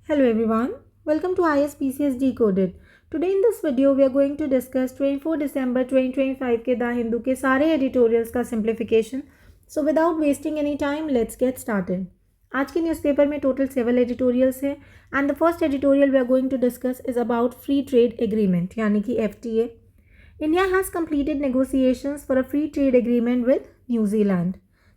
Hello everyone, welcome to ISPCS Decoded. Today in this video we are going to discuss 24 December 2025 के the Hindu के सारे editorials का simplification. So without wasting any time, let's get started. आज के newspaper में total 7 editorials हैं and the first editorial we are going to discuss is about free trade agreement यानी कि FTA. India has completed negotiations for a free trade agreement with New Zealand.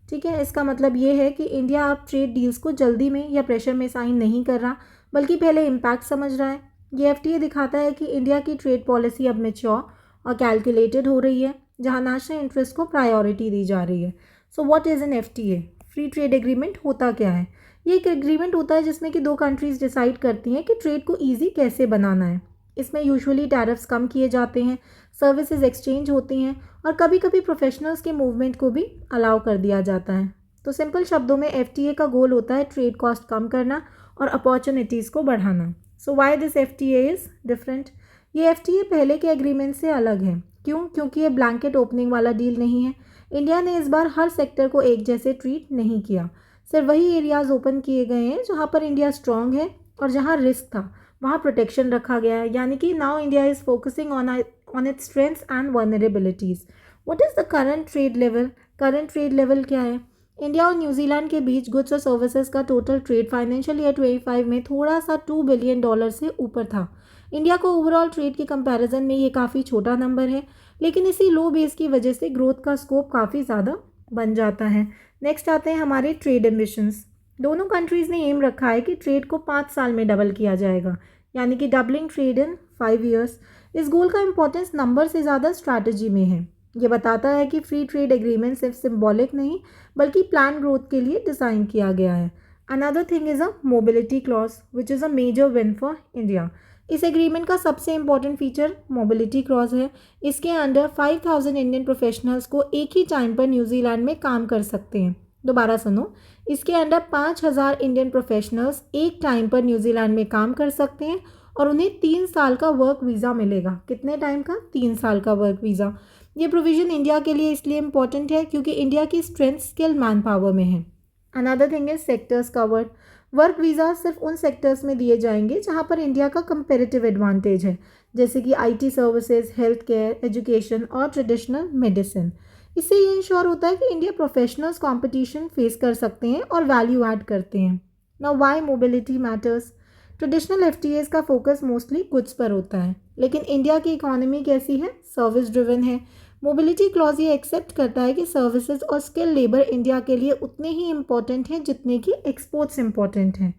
ठीक है, इसका मतलब ये है कि इंडिया अब ट्रेड डील्स को जल्दी में या प्रेशर में साइन नहीं कर रहा बल्कि पहले इम्पैक्ट समझ रहा है. ये FTA दिखाता है कि इंडिया की ट्रेड पॉलिसी अब मैच्योर और कैलकुलेटेड हो रही है जहां नेशनल इंटरेस्ट को प्रायोरिटी दी जा रही है. So what is an FTA? Free trade agreement होता क्या है? ये एक एग्रीमेंट होता है जिसमें कि दो कंट्रीज़ डिसाइड करती हैं कि ट्रेड को ईजी कैसे बनाना है. इसमें यूजुअली टैरिफ्स कम किए जाते हैं, सर्विसेज एक्सचेंज होती हैं और कभी कभी प्रोफेशनल्स के मूवमेंट को भी अलाउ कर दिया जाता है. तो सिंपल शब्दों में FTA का गोल होता है ट्रेड कॉस्ट कम करना और अपॉर्चुनिटीज़ को बढ़ाना. So why this FTA is different? ये FTA पहले के एग्रीमेंट से अलग है. क्यों? क्योंकि ये ब्लैंकेट ओपनिंग वाला डील नहीं है. इंडिया ने इस बार हर सेक्टर को एक जैसे ट्रीट नहीं किया. सिर्फ वही एरियाज़ ओपन किए गए हैं जहाँ पर इंडिया स्ट्रॉन्ग है और जहाँ रिस्क था वहाँ प्रोटेक्शन रखा गया है. यानी कि now India is focusing on it's strengths and vulnerabilities. What is the current trade level? Current trade level क्या है? इंडिया और न्यूजीलैंड के बीच गुड्स और सर्विसेज का टोटल ट्रेड फाइनेंशियल ईयर 25 में थोड़ा सा $2 बिलियन से ऊपर था. इंडिया को ओवरऑल ट्रेड के कंपैरिजन में ये काफ़ी छोटा नंबर है, लेकिन इसी लो बेस की वजह से ग्रोथ का स्कोप काफ़ी ज़्यादा बन जाता है. नेक्स्ट आते हैं हमारे ट्रेड एम्बिशंस. दोनों कंट्रीज़ ने एम रखा है कि ट्रेड को 5 साल में डबल किया जाएगा, यानी कि डबलिंग ट्रेड इन 5 ईयर्स. इस गोल का इंपॉर्टेंस नंबर से ज़्यादा स्ट्रैटेजी में है. ये बताता है कि फ्री ट्रेड एग्रीमेंट सिर्फ सिंबॉलिक नहीं बल्कि प्लान ग्रोथ के लिए डिज़ाइन किया गया है. Another thing is a mobility clause which is a major win for India. इस एग्रीमेंट का सबसे इम्पॉर्टेंट फीचर मोबिलिटी क्लॉज है. इसके अंडर 5,000 इंडियन प्रोफेशनल्स को एक ही टाइम पर न्यूजीलैंड में काम कर सकते हैं. दोबारा सुनो, इसके अंडर 5,000 इंडियन प्रोफेशनल्स एक टाइम पर न्यूजीलैंड में काम कर सकते हैं और उन्हें 3 साल का वर्क वीज़ा मिलेगा. कितने टाइम का? 3 साल का वर्क वीज़ा. ये प्रोविज़न इंडिया के लिए इसलिए इम्पॉर्टेंट है क्योंकि इंडिया की स्ट्रेंथ स्किल मैन पावर में है. Another thing is sectors covered. Work visa सिर्फ उन सेक्टर्स में दिए जाएंगे जहां पर इंडिया का कंपेरेटिव एडवांटेज है, जैसे कि IT services, health care, education और ट्रेडिशनल मेडिसिन. इससे ये इंश्योर होता है कि इंडिया प्रोफेशनल्स कंपटीशन फेस कर सकते हैं और वैल्यू ऐड करते हैं. Now why mobility matters? Traditional FTAs का फोकस मोस्टली गुड्स पर होता है, लेकिन इंडिया की इकोनॉमी कैसी है? सर्विस ड्रिवन है. मोबिलिटी क्लॉज ये एक्सेप्ट करता है कि सर्विसेज और स्किल लेबर इंडिया के लिए उतने ही इम्पॉर्टेंट हैं जितने कि एक्सपोर्ट्स इम्पॉर्टेंट हैं.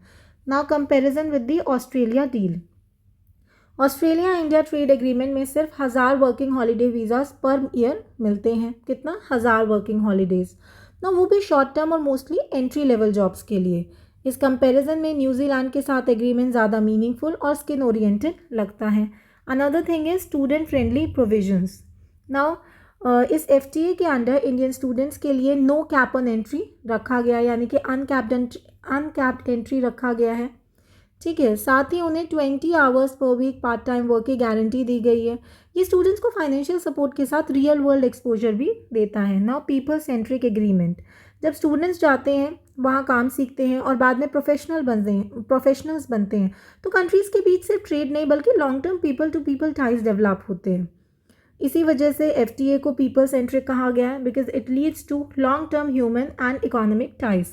Now comparison with the Australia deal. Australia India trade agreement में सिर्फ 1,000 working holiday visas per year मिलते हैं. कितना? 1,000 वर्किंग हॉलीडेज़. ना वो भी शॉर्ट टर्म और मोस्टली एंट्री लेवल जॉब्स के लिए. इस कंपैरिजन में न्यूजीलैंड के साथ एग्रीमेंट ज़्यादा मीनिंगफुल और स्किन ओरिएंटेड लगता है. Another thing is student friendly provisions. Now इस FTA के अंडर इंडियन स्टूडेंट्स के लिए नो कैप ऑन एंट्री रखा गया, यानी कि अनकैप्ड एंट्री रखा गया है. ठीक है, साथ ही उन्हें 20 hours per week part time work की गारंटी दी गई है. ये स्टूडेंट्स को फाइनेंशियल सपोर्ट के साथ रियल वर्ल्ड एक्सपोजर भी देता है. Now people centric agreement. जब स्टूडेंट्स जाते हैं वहाँ काम सीखते हैं और बाद में प्रोफेशनल्स बनते हैं तो कंट्रीज़ के बीच सिर्फ ट्रेड नहीं बल्कि long term people to people ties develop होते हैं. इसी वजह से FTA को पीपल सेंट्रिक कहा गया है because it leads to long term human and economic ties.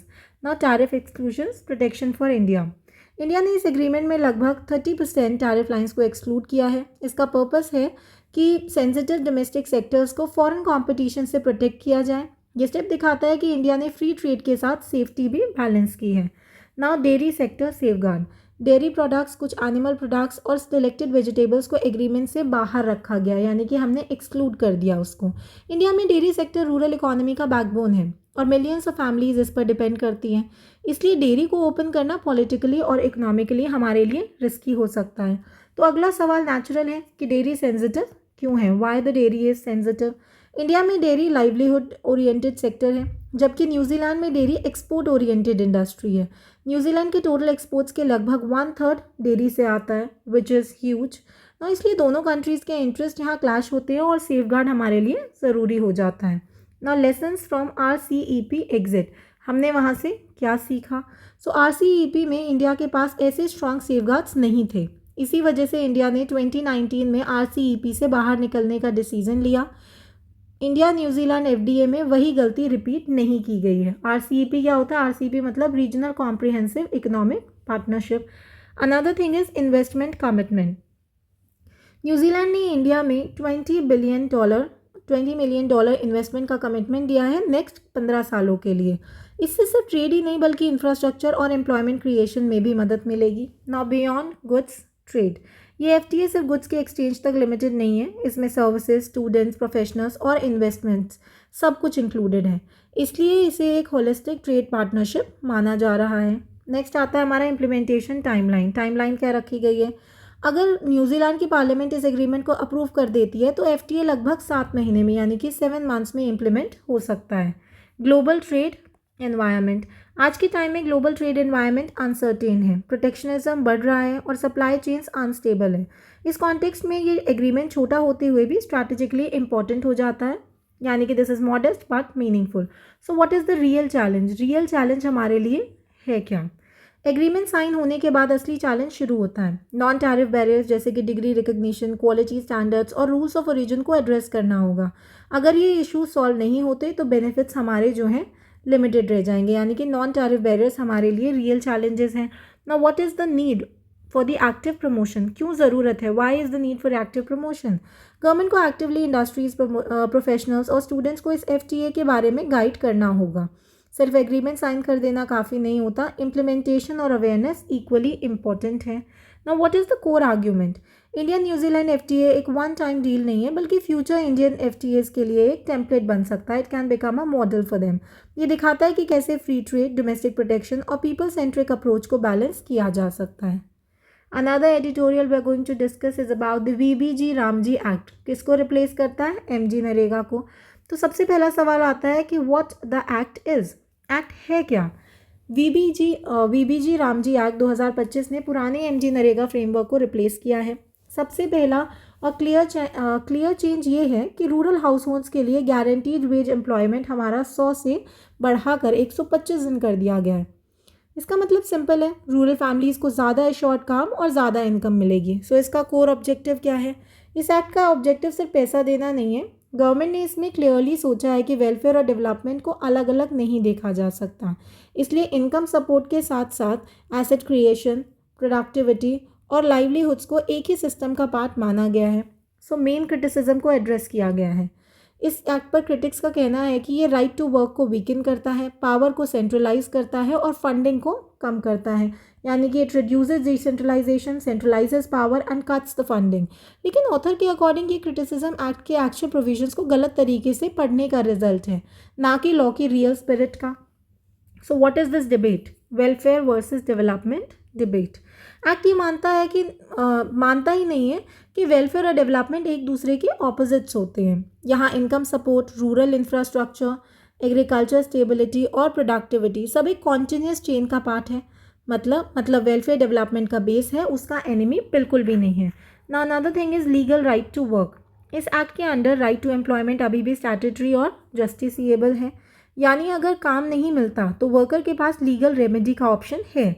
Now tariff exclusions, protection for India. India ने इस एग्रीमेंट में लगभग 30% टैरिफ लाइंस को एक्सक्लूड किया है. इसका पर्पस है कि सेंसिटिव डोमेस्टिक सेक्टर्स को फॉरेन कंपटीशन से प्रोटेक्ट किया जाए. ये स्टेप दिखाता है कि इंडिया ने फ्री ट्रेड के साथ सेफ्टी भी बैलेंस की है. Now dairy sector safeguard. Dairy products, कुछ एनिमल प्रोडक्ट्स और सिलेक्टेड वेजिटेबल्स को एग्रीमेंट से बाहर रखा गया, यानी कि हमने एक्सक्लूड कर दिया उसको. इंडिया में डेयरी सेक्टर रूरल इकोनॉमी का बैकबोन है और मिलियंस ऑफ फैमिलीज इस पर डिपेंड करती हैं. इसलिए डेयरी को ओपन करना पॉलिटिकली और इकोनॉमिकली हमारे लिए रिस्की हो सकता है. तो अगला सवाल नेचुरल है कि डेयरी सेंसिटिव क्यों है? Why the dairy is sensitive? India में डेयरी लाइवलीहुड ओरिएंटेड सेक्टर है, जबकि न्यूजीलैंड में डेयरी एक्सपोर्ट ओरिएंटेड इंडस्ट्री है. न्यूजीलैंड के टोटल एक्सपोर्ट्स के लगभग 1/3 डेयरी से आता है, विच इज़ ह्यूज. इसलिए दोनों कंट्रीज़ के इंटरेस्ट यहाँ क्लैश होते हैं और सेफगार्ड हमारे लिए ज़रूरी हो जाता है. Now lessons from RCEP exit. हमने वहाँ से क्या सीखा? सो RCEP में इंडिया के पास ऐसे स्ट्रॉन्ग सेफगार्ड्स नहीं थे। इसी वजह से इंडिया ने 2019 में RCEP से बाहर निकलने का डिसीजन लिया। इंडिया न्यूजीलैंड FTA में वही गलती रिपीट नहीं की गई है। RCEP क्या होता है? RCEP मतलब regional comprehensive economic partnership. Another thing is investment commitment. New Zealand ने इंडिया में $20 मिलियन इन्वेस्टमेंट का कमिटमेंट दिया है नेक्स्ट 15 सालों के लिए। इससे सिर्फ ट्रेड ही नहीं बल्कि इंफ्रास्ट्रक्चर और एम्प्लॉयमेंट क्रिएशन में भी मदद मिलेगी। नाउ बियॉन्ड गुड्स ट्रेड, ये FTA सिर्फ गुड्स के एक्सचेंज तक लिमिटेड नहीं है, इसमें सर्विसेज, स्टूडेंट्स, प्रोफेशनल्स और इन्वेस्टमेंट्स सब कुछ इंक्लूडेड है, इसलिए इसे एक होलिस्टिक ट्रेड पार्टनरशिप माना जा रहा है। नेक्स्ट आता है हमारा इम्प्लीमेंटेशन टाइमलाइन। टाइमलाइन क्या रखी गई है? अगर न्यूजीलैंड की पार्लियामेंट इस एग्रीमेंट को अप्रूव कर देती है तो FTA लगभग 7 महीने में यानी कि 7 मंथ्स में इम्प्लीमेंट हो सकता है। ग्लोबल ट्रेड एनवायरनमेंट, आज के टाइम में ग्लोबल ट्रेड एनवायरनमेंट अनसर्टेन है, प्रोटेक्शनिज्म बढ़ रहा है और सप्लाई चेन्स अनस्टेबल है। इस कॉन्टेक्स्ट में ये एग्रीमेंट छोटा होते हुए भी स्ट्रैटेजिकली इंपॉर्टेंट हो जाता है, यानी कि this is modest but meaningful. So what is the real challenge? Real challenge हमारे लिए है क्या? एग्रीमेंट साइन होने के बाद असली चैलेंज शुरू होता है। नॉन टैरिफ बैरियर्स जैसे कि डिग्री रिकग्निशन, क्वालिटी स्टैंडर्ड्स और रूल्स ऑफ ओरिजिन को एड्रेस करना होगा। अगर ये इश्यूज सॉल्व नहीं होते तो बेनिफिट्स हमारे जो हैं लिमिटेड रह जाएंगे, यानी कि नॉन टैरिफ बैरियर्स हमारे लिए रियल चैलेंजेस हैं। Now what is the need for the active promotion? क्यों ज़रूरत है? Why is the need for active promotion? Government को एक्टिवली इंडस्ट्रीज, प्रोफेशनल्स और स्टूडेंट्स को इस FTA के बारे में गाइड करना होगा। सिर्फ एग्रीमेंट साइन कर देना काफ़ी नहीं होता, इम्प्लीमेंटेशन और अवेयरनेस इक्वली इम्पॉर्टेंट है। Now what is the core argument? Indian New Zealand FTA एक वन टाइम डील नहीं है बल्कि फ्यूचर इंडियन FTAs के लिए एक टेम्पलेट बन सकता है। It can become a model for them. ये दिखाता है कि कैसे फ्री ट्रेड, डोमेस्टिक प्रोटेक्शन और पीपल सेंट्रिक अप्रोच को बैलेंस किया जा सकता है। Another editorial we are going to discuss is about the VBG Ramji act. किसको रिप्लेस करता है? MG नरेगा को। तो सबसे पहला सवाल आता है कि what the act is. Act है क्या? VBG रामजी एक्ट 2025 ने पुराने MG नरेगा फ्रेमवर्क को रिप्लेस किया है। सबसे पहला और क्लियर चेंज ये है कि रूरल हाउस होल्ड्स के लिए गारंटीड वेज एम्प्लॉयमेंट हमारा 100 से बढ़ाकर 125 दिन कर दिया गया है। इसका मतलब सिंपल है, रूरल फैमिलीज़ को ज़्यादा एश्योर्ड काम और ज़्यादा इनकम मिलेगी। सो इसका कोर ऑब्जेक्टिव क्या है? इस एक्ट का ऑब्जेक्टिव सिर्फ पैसा देना नहीं है। गवर्नमेंट ने इसमें क्लियरली सोचा है कि वेलफेयर और डेवलपमेंट को अलग अलग नहीं देखा जा सकता, इसलिए इनकम सपोर्ट के साथ साथ एसेट क्रिएशन, प्रोडक्टिविटी और लाइवलीहुड्स को एक ही सिस्टम का पार्ट माना गया है। सो मेन क्रिटिसिज्म को एड्रेस किया गया है। इस एक्ट पर क्रिटिक्स का कहना है कि ये राइट टू वर्क को वीकन करता है, पावर को सेंट्रलाइज करता है और फंडिंग को कम करता है, यानी कि it reduces decentralization, centralizes power and cuts the funding. लेकिन ऑथर के अकॉर्डिंग ये क्रिटिसिज्म एक्ट के एक्चुअल प्रोविजंस को गलत तरीके से पढ़ने का रिजल्ट है, ना कि लॉ की रियल स्पिरिट का। सो what is this debate? Welfare versus development debate. Act ये मानता ही नहीं है कि वेलफेयर और डेवलपमेंट एक दूसरे के ऑपोजिट्स होते हैं। यहाँ income support, rural infrastructure, agriculture stability और प्रोडक्टिविटी सब एक कॉन्टिन्यूस चेन का पार्ट है। मतलब वेलफेयर डेवलपमेंट का बेस है, उसका एनिमी बिल्कुल भी नहीं है। Now another thing is legal right to work. इस एक्ट के अंडर राइट टू एम्प्लॉयमेंट अभी भी स्टैट्यूटरी और जस्टिसिएबल है, यानी अगर काम नहीं मिलता तो वर्कर के पास लीगल रेमेडी का ऑप्शन है।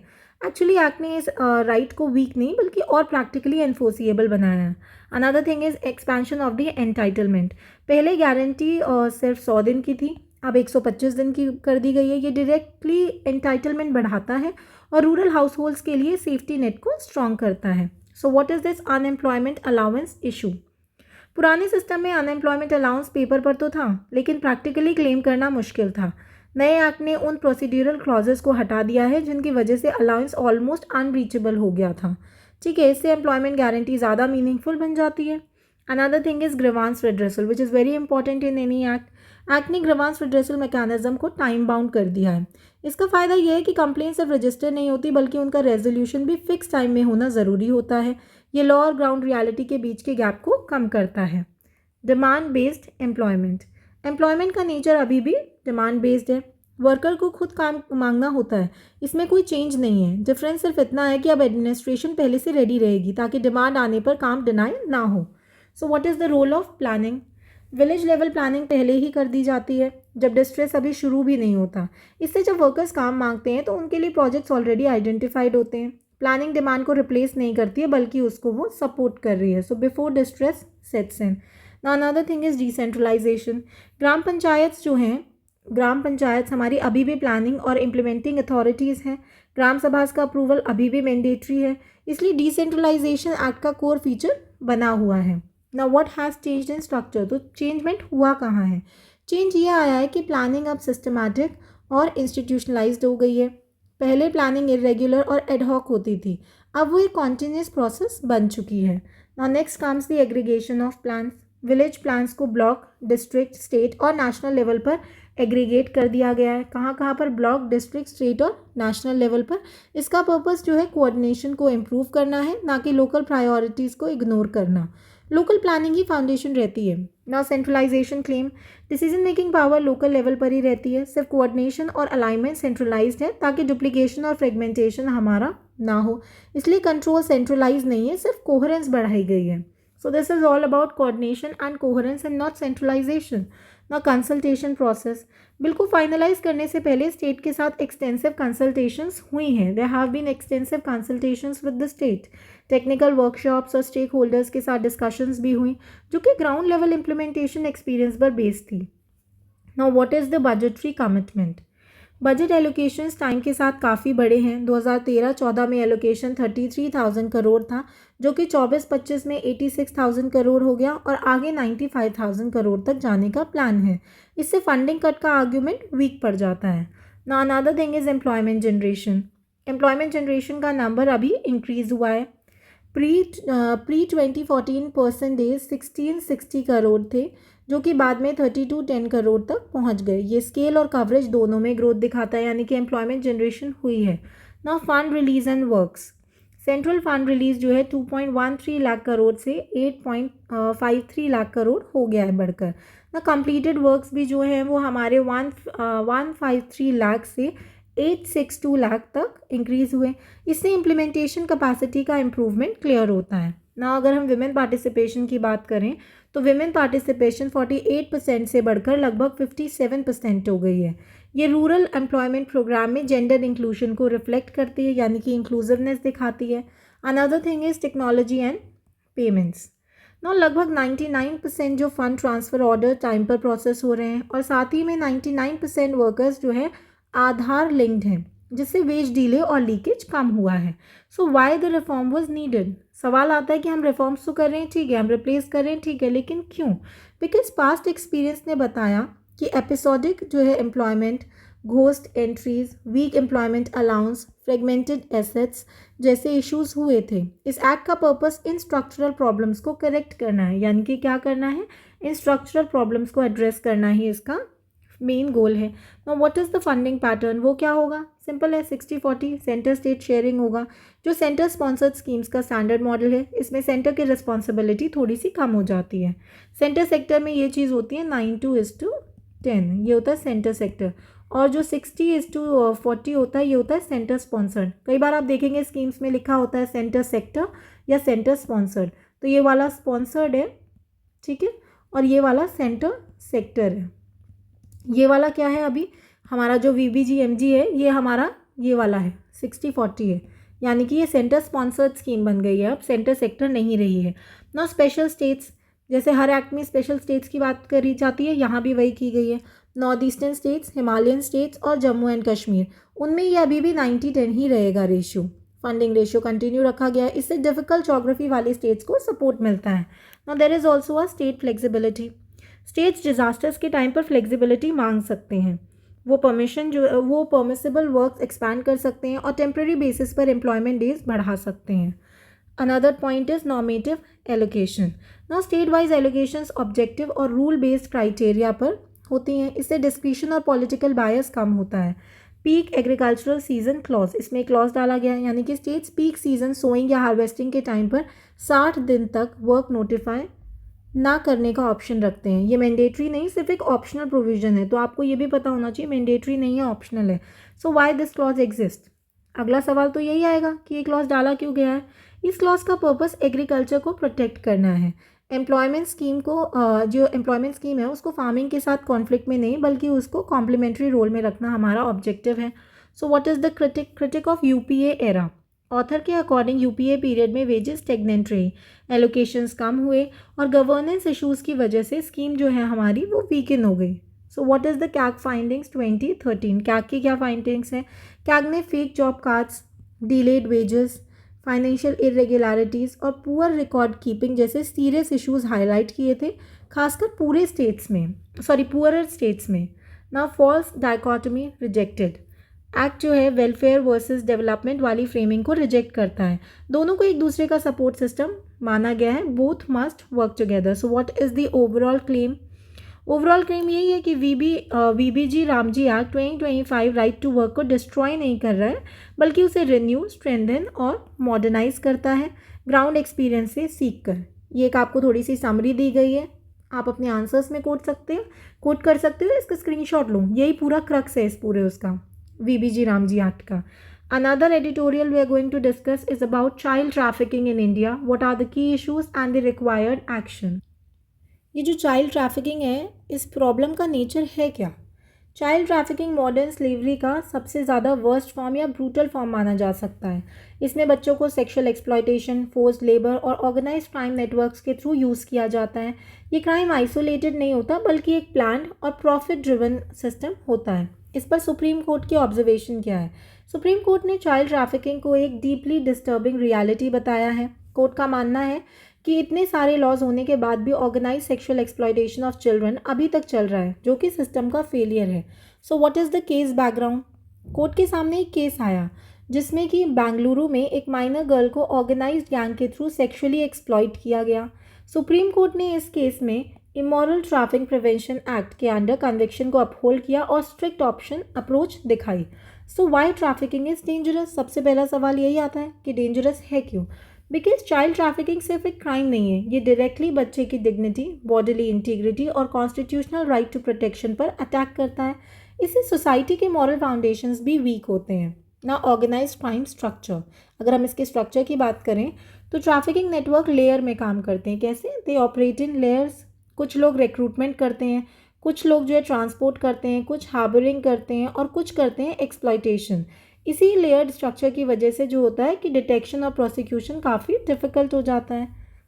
एक्चुअली एक्ट ने इस राइट को वीक नहीं बल्कि और प्रैक्टिकली एनफोर्सिएबल बनाया है। Another thing is expansion of the entitlement. पहले गारंटी सिर्फ 100 दिन की थी, अब 125 दिन की कर दी गई है। ये डायरेक्टली एंटाइटलमेंट बढ़ाता है और रूरल हाउस होल्ड्स के लिए सेफ्टी नेट को स्ट्रॉन्ग करता है। So what is this unemployment allowance issue? पुराने सिस्टम में अनएम्प्लॉयमेंट अलाउंस पेपर पर तो था लेकिन प्रैक्टिकली क्लेम करना मुश्किल था। नए एक्ट ने उन प्रोसीड्यूरल क्लॉजेस को हटा दिया है जिनकी वजह से अलाउंस ऑलमोस्ट अनरीचेबल हो गया था। ठीक है, इससे एम्प्लॉयमेंट गारंटी ज़्यादा मीनिंगफुल बन जाती है। Another thing is grievance redressal which is very important in any act. Act ने ग्रीवांस रिड्रेसल मैकेनिज्म को टाइम बाउंड कर दिया है। इसका फ़ायदा यह है कि कंप्लेंट सिर्फ रजिस्टर नहीं होती बल्कि उनका रेजोल्यूशन भी फिक्स टाइम में होना ज़रूरी होता है। ये लॉ और ग्राउंड रियलिटी के बीच के गैप को कम करता है। Demand based employment. एम्प्लॉयमेंट का नेचर अभी भी डिमांड बेस्ड है। वर्कर को खुद काम मांगना होता है, इसमें कोई चेंज नहीं है। डिफरेंस सिर्फ इतना है कि अब एडमिनिस्ट्रेशन पहले से रेडी रहेगी ताकि डिमांड आने पर काम डिनाई ना हो। So what is the role of planning? Village level planning पहले ही कर दी जाती है। जब डिस्ट्रेस अभी शुरू भी नहीं होता। इससे जब वर्कर्स काम मांगते हैं तो उनके लिए प्रोजेक्ट्स ऑलरेडी आइडेंटिफाइड होते हैं। प्लानिंग डिमांड को रिप्लेस नहीं करती है बल्कि उसको वो सपोर्ट कर रही है। So before distress sets in. Now another thing is decentralization. Gram panchayat जो हैं, ग्राम पंचायत हमारी अभी भी प्लानिंग और इम्प्लीमेंटिंग अथॉरिटीज़ हैं। ग्राम सभा का अप्रूवल अभी भी मैंडेटरी है, इसलिए डिसेंट्रलाइजेशन एक्ट का कोर फीचर बना हुआ है। Now what has changed in structure, तो चेंजमेंट हुआ कहाँ है? चेंज ये आया है कि प्लानिंग अब सिस्टमैटिक और इंस्टीट्यूशनलाइज्ड हो गई है। पहले प्लानिंग इरेगुलर और एडहॉक होती थी, अब वो एक कॉन्टिन्यूस प्रोसेस बन चुकी है। Now next comes the aggregation of plans. Village plans को ब्लॉक, डिस्ट्रिक्ट, स्टेट और नेशनल लेवल पर एग्रीगेट कर दिया गया है। कहाँ कहाँ पर? ब्लॉक, डिस्ट्रिक्ट, स्टेट और नेशनल लेवल पर। इसका पर्पस जो है कोऑर्डिनेशन को इम्प्रूव करना है, ना कि लोकल प्रायोरिटीज़ को इग्नोर करना। लोकल प्लानिंग ही फाउंडेशन रहती है। Now centralization claim. Decision making power local level पर ही रहती है, सिर्फ कोऑर्डिनेशन और अलाइनमेंट सेंट्रलाइज्ड है ताकि डुप्लीकेशन और फ्रेगमेंटेशन हमारा ना हो। इसलिए कंट्रोल सेंट्रलाइज नहीं है, सिर्फ कोहेरेंस बढ़ाई गई है। So this is all about coordination and coherence and not centralization. ना कंसल्टेशन प्रोसेस। बिल को फाइनलाइज करने से पहले स्टेट के साथ एक्सटेंसिव कंसल्टेशंस हुई हैं। There have been extensive consultations with the state. Technical workshops और स्टेक होल्डर्स के साथ डिस्कशंस भी हुई जो कि ग्राउंड लेवल इम्प्लीमेंटेशन एक्सपीरियंस पर बेस्ड थी। Now what is the budgetary commitment? Budget allocations time के साथ काफ़ी बड़े हैं। 2013-14 में एलोकेशन 33,000 करोड़ था, जो कि 24-25 में 86,000 करोड़ हो गया और आगे 95,000 करोड़ तक जाने का प्लान है। इससे फंडिंग कट का आर्ग्यूमेंट वीक पड़ जाता है। ना another thing is employment generation. Employment generation का नंबर अभी इंक्रीज हुआ है। प्री 2014 परसेंटेज 1660 करोड़ थे, जो कि बाद में 3210 करोड़ तक पहुंच गए। ये स्केल और कवरेज दोनों में ग्रोथ दिखाता है, यानी कि एम्प्लॉयमेंट जनरेशन हुई है। Now fund release and works. Central fund release जो है 2.13 लाख करोड़ से 8.53 लाख करोड़ हो गया है बढ़कर। ना कंप्लीटेड वर्क्स भी जो है वो हमारे 153 लाख से 862 लाख तक इंक्रीज़ हुए। इससे इम्प्लीमेंटेशन कैपेसिटी का इम्प्रूवमेंट क्लियर होता है ना। अगर हम विमेन पार्टिसिपेशन की बात करें तो विमेन पार्टिसिपेशन 48% से बढ़कर लगभग 57% हो गई है। ये रूरल एम्प्लॉयमेंट प्रोग्राम में जेंडर इंक्लूजन को रिफ्लेक्ट करती है, यानी कि इंक्लूसिवनेस दिखाती है। Another thing is technology and payments. ना लगभग 99% जो फंड ट्रांसफ़र ऑर्डर टाइम पर प्रोसेस हो रहे हैं और साथ ही में 99% वर्कर्स जो है आधार लिंक्ड हैं, जिससे वेज डिले और लीकेज कम हुआ है। So why the reform was needed? सवाल आता है कि हम रिफॉर्म्स तो कर रहे हैं, ठीक है, हम रिप्लेस कर रहे हैं, ठीक है, लेकिन क्यों? बिकॉज पास्ट एक्सपीरियंस ने बताया कि एपिसोडिक जो है employment, ghost entries, weak employment allowance, fragmented assets जैसे इश्यूज हुए थे। इस एक्ट का पर्पस इन स्ट्रक्चरल प्रॉब्लम्स को करेक्ट करना है, यानी कि क्या करना है? इन स्ट्रक्चरल प्रॉब्लम्स को एड्रेस करना ही इसका मेन गोल है। Now what is the funding pattern? वो क्या होगा? सिंपल है, 60-40 सेंटर स्टेट शेयरिंग होगा, जो सेंटर स्पॉन्सर्ड स्कीम्स का स्टैंडर्ड मॉडल है। इसमें सेंटर की रिस्पॉन्सिबिलिटी थोड़ी सी कम हो जाती है। सेंटर सेक्टर में ये चीज़ होती है 9:10, ये होता है सेंटर सेक्टर, और जो 60:40 होता है ये होता है सेंटर स्पॉन्सर्ड। कई बार आप देखेंगे स्कीम्स में लिखा होता है सेंटर सेक्टर या सेंटर स्पॉन्सर्ड, तो ये वाला स्पॉन्सर्ड है, ठीक है, और ये वाला सेंटर सेक्टर है। ये वाला क्या है? अभी हमारा जो VBGMG है ये हमारा ये वाला है 60-40 है, यानी कि ये सेंटर स्पॉन्सर्ड स्कीम बन गई है, अब सेंटर सेक्टर नहीं रही है ना। स्पेशल स्टेट्स, जैसे हर एक्ट में स्पेशल स्टेट्स की बात करी जाती है, यहाँ भी वही की गई है। North eastern states, Himalayan states और जम्मू एंड कश्मीर, उनमें ये अभी भी 90-10 ही रहेगा रेशियो। फंडिंग रेशियो कंटिन्यू रखा गया है, इससे डिफिकल्ट जोग्राफी वाले स्टेट्स को सपोर्ट मिलता है। Now there is also a state flexibility. States disasters के टाइम पर फ्लेक्सिबिलिटी मांग सकते हैं, वो परमिसिबल वर्क एक्सपैंड कर सकते हैं और टेम्प्रेरी बेसिस पर एम्प्लॉयमेंट डेज बढ़ा सकते हैं। Another point is normative allocation. Now state wise allocations objective और रूल बेस्ड क्राइटेरिया पर होती हैं, इससे डिस्क्रिशन और पॉलिटिकल बायस कम होता है। पीक एग्रीकल्चरल सीजन क्लॉज, इसमें क्लॉज डाला गया है, यानी कि स्टेट्स पीक सीजन सोइंग या हार्वेस्टिंग के टाइम पर 60 दिन तक वर्क नोटिफाई ना करने का ऑप्शन रखते हैं। ये मैंडेटरी नहीं, सिर्फ एक ऑप्शनल प्रोविजन है, तो आपको ये भी पता होना चाहिए मैंडेटरी नहीं है, ऑप्शनल है। So why this clause exist? अगला सवाल तो यही आएगा कि ये क्लॉज डाला क्यों गया है। इस क्लॉज का पर्पस एग्रीकल्चर को प्रोटेक्ट करना है। एम्प्लॉयमेंट स्कीम को जो एम्प्लॉयमेंट स्कीम है उसको फार्मिंग के साथ कॉन्फ्लिक्ट में नहीं बल्कि उसको कॉम्प्लीमेंट्री रोल में रखना हमारा ऑब्जेक्टिव है. So what is the critic of UPA era. Author के अकॉर्डिंग यूपीए पीरियड में वेजेस स्टेगनेंट रही, एलोकेशंस कम हुए और गवर्नेंस इशूज़ की वजह से स्कीम जो है हमारी वो वीकन हो गई. सो what is the CAG findings 2013. CAG की क्या फाइंडिंग्स हैं. कैग ने fake job cards, delayed wages, financial irregularities और पुअर रिकॉर्ड कीपिंग जैसे सीरियस इश्यूज हाईलाइट किए थे, खासकर पुअरर स्टेट्स में. ना फॉल्स डायकॉटमी रिजेक्टेड. एक्ट जो है वेलफेयर वर्सेस डेवलपमेंट वाली फ्रेमिंग को रिजेक्ट करता है. दोनों को एक दूसरे का सपोर्ट सिस्टम माना गया है. Both must work together. So what is the overall claim यही है कि VBG Ramji act 2025 right to work को डिस्ट्रॉय नहीं कर रहा है बल्कि उसे रिन्यू, स्ट्रेंथन और मॉडर्नाइज करता है ग्राउंड एक्सपीरियंस से सीख कर. ये एक आपको थोड़ी सी समरी दी गई है, आप अपने आंसर्स में कोट कर सकते हो. इसका स्क्रीनशॉट लो, यही पूरा क्रक्स है इस पूरे उसका वीबीजी रामजी एक्ट का. Another editorial we are going to discuss is about child trafficking in India. What are the key issues and the required action? ये जो चाइल्ड ट्रैफिकिंग है इस प्रॉब्लम का नेचर है क्या. चाइल्ड ट्रैफिकिंग मॉडर्न स्लेवरी का सबसे ज़्यादा वर्स्ट फॉर्म या ब्रूटल फॉर्म माना जा सकता है. इसमें बच्चों को सेक्सुअल एक्सप्लॉयटेशन, फोर्स्ड लेबर और ऑर्गेनाइज क्राइम नेटवर्क्स के थ्रू यूज़ किया जाता है. ये क्राइम आइसोलेटेड नहीं होता बल्कि एक प्लान्ड और प्रॉफिट ड्रिवन सिस्टम होता है. इस पर सुप्रीम कोर्ट की ऑब्जर्वेशन क्या है. सुप्रीम कोर्ट ने चाइल्ड ट्रैफिकिंग को एक डीपली डिस्टर्बिंग रियलिटी बताया है. कोर्ट का मानना है कि इतने सारे लॉज होने के बाद भी organise sexual exploitation of children अभी तक चल रहा है जो कि सिस्टम का फेलियर है. So what is the case background. Court के सामने एक केस आया जिसमें कि बेंगलुरु में एक माइनर गर्ल को ऑर्गेनाइज्ड गैंग के थ्रू सेक्सुअली एक्सप्लॉइट किया गया. सुप्रीम कोर्ट ने इस केस में इमोरल ट्रैफिकिंग प्रिवेंशन एक्ट के अंडर कन्विक्शन को अपहोल्ड किया और स्ट्रिक्ट ऑप्शन अप्रोच दिखाई. सो वाई ट्रैफिकिंग इज़ डेंजरस. सबसे पहला सवाल यही आता है कि डेंजरस है क्यों. बिकॉज चाइल्ड ट्रैफिकिंग सिर्फ एक क्राइम नहीं है, ये डायरेक्टली बच्चे की डिग्निटी, बॉडीली इंटीग्रिटी और कॉन्स्टिट्यूशनल राइट टू प्रोटेक्शन पर अटैक करता है. इससे सोसाइटी के मॉरल फाउंडेशंस भी वीक होते हैं. ना ऑर्गेनाइज क्राइम स्ट्रक्चर. अगर हम इसके स्ट्रक्चर की बात करें तो ट्रैफिकिंग नेटवर्क लेयर में काम करते हैं. कैसे. They operate in layers. कुछ लोग रिक्रूटमेंट करते हैं, कुछ लोग जो है ट्रांसपोर्ट करते हैं, कुछ हार्बरिंग करते हैं और कुछ करते हैं एक्सप्लॉयटेशन. इसी लेयर्ड स्ट्रक्चर की वजह से जो होता है कि डिटेक्शन और प्रोसिक्यूशन काफ़ी डिफ़िकल्ट हो जाता है.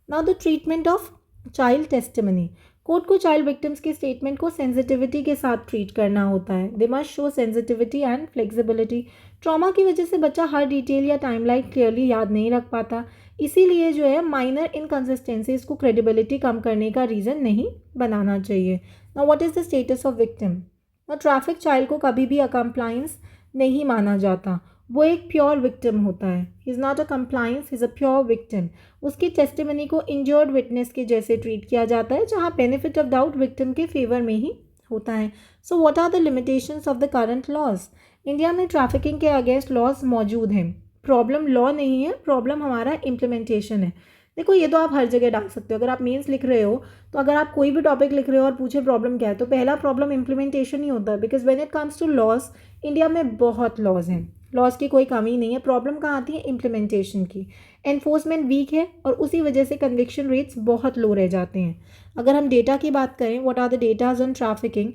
Now the treatment of child testimony. Court को चाइल्ड विक्टिम्स के स्टेटमेंट को सेंसिटिविटी के साथ ट्रीट करना होता है. They must show sensitivity and flexibility. Trauma की वजह से बच्चा हर डिटेल या टाइमलाइन क्लियरली याद नहीं रख पाता, इसीलिए जो है माइनर इनकन्सिस्टेंसीज को क्रेडिबिलिटी कम करने का रीज़न नहीं बनाना चाहिए. Now what is the status of victim. Now traffic child को कभी भी अकम्प्लायंस नहीं माना जाता, वो एक प्योर विक्टिम होता है. He is not a compliance, he is a pure victim. उसकी टेस्टिमनी को इंजर्ड विटनेस के जैसे ट्रीट किया जाता है जहाँ बेनिफिट ऑफ डाउट विक्टिम के फेवर में ही होता है. So what are the limitations of the current laws. India में ट्रैफिकिंग के अगेंस्ट लॉज मौजूद हैं. प्रॉब्लम लॉ नहीं है, प्रॉब्लम हमारा इम्प्लीमेंटेशन है. देखो ये तो आप हर जगह डाल सकते हो. अगर आप मेंस लिख रहे हो तो अगर आप कोई भी टॉपिक लिख रहे हो और पूछे प्रॉब्लम क्या है तो पहला प्रॉब्लम इम्प्लीमेंटेशन ही होता है. Because when it comes to laws, India में बहुत लॉज हैं, लॉज की कोई कमी नहीं है. प्रॉब्लम कहाँ आती है. इम्प्लीमेंटेशन की. एनफोर्समेंट वीक है और उसी वजह से कन्विक्शन रेट्स बहुत लो रह जाते हैं. अगर हम डेटा की बात करें, what are the datas on trafficking.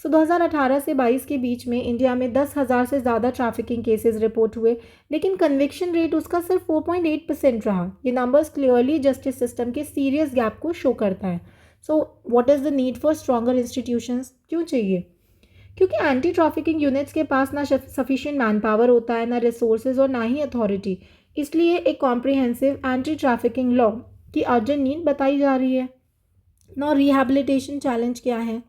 So 2018 से 22 के बीच में इंडिया में 10,000 से ज़्यादा ट्रैफिकिंग केसेस रिपोर्ट हुए, लेकिन कन्विक्शन रेट उसका सिर्फ 4.8% रहा. ये नंबर्स क्लियरली जस्टिस सिस्टम के सीरियस गैप को शो करता है. So what is the need for stronger institutions. क्यों चाहिए. क्योंकि एंटी ट्रैफिकिंग यूनिट्स के पास ना सफिशिएंट मैन पावर होता है, ना रिसोर्सेज और ना ही अथॉरिटी. इसलिए एक कॉम्प्रिहेंसिव एंटी ट्रैफिकिंग लॉ की अर्जेंट नीड बताई जा रही है. नौ रिहैबिलिटेशन चैलेंज क्या है.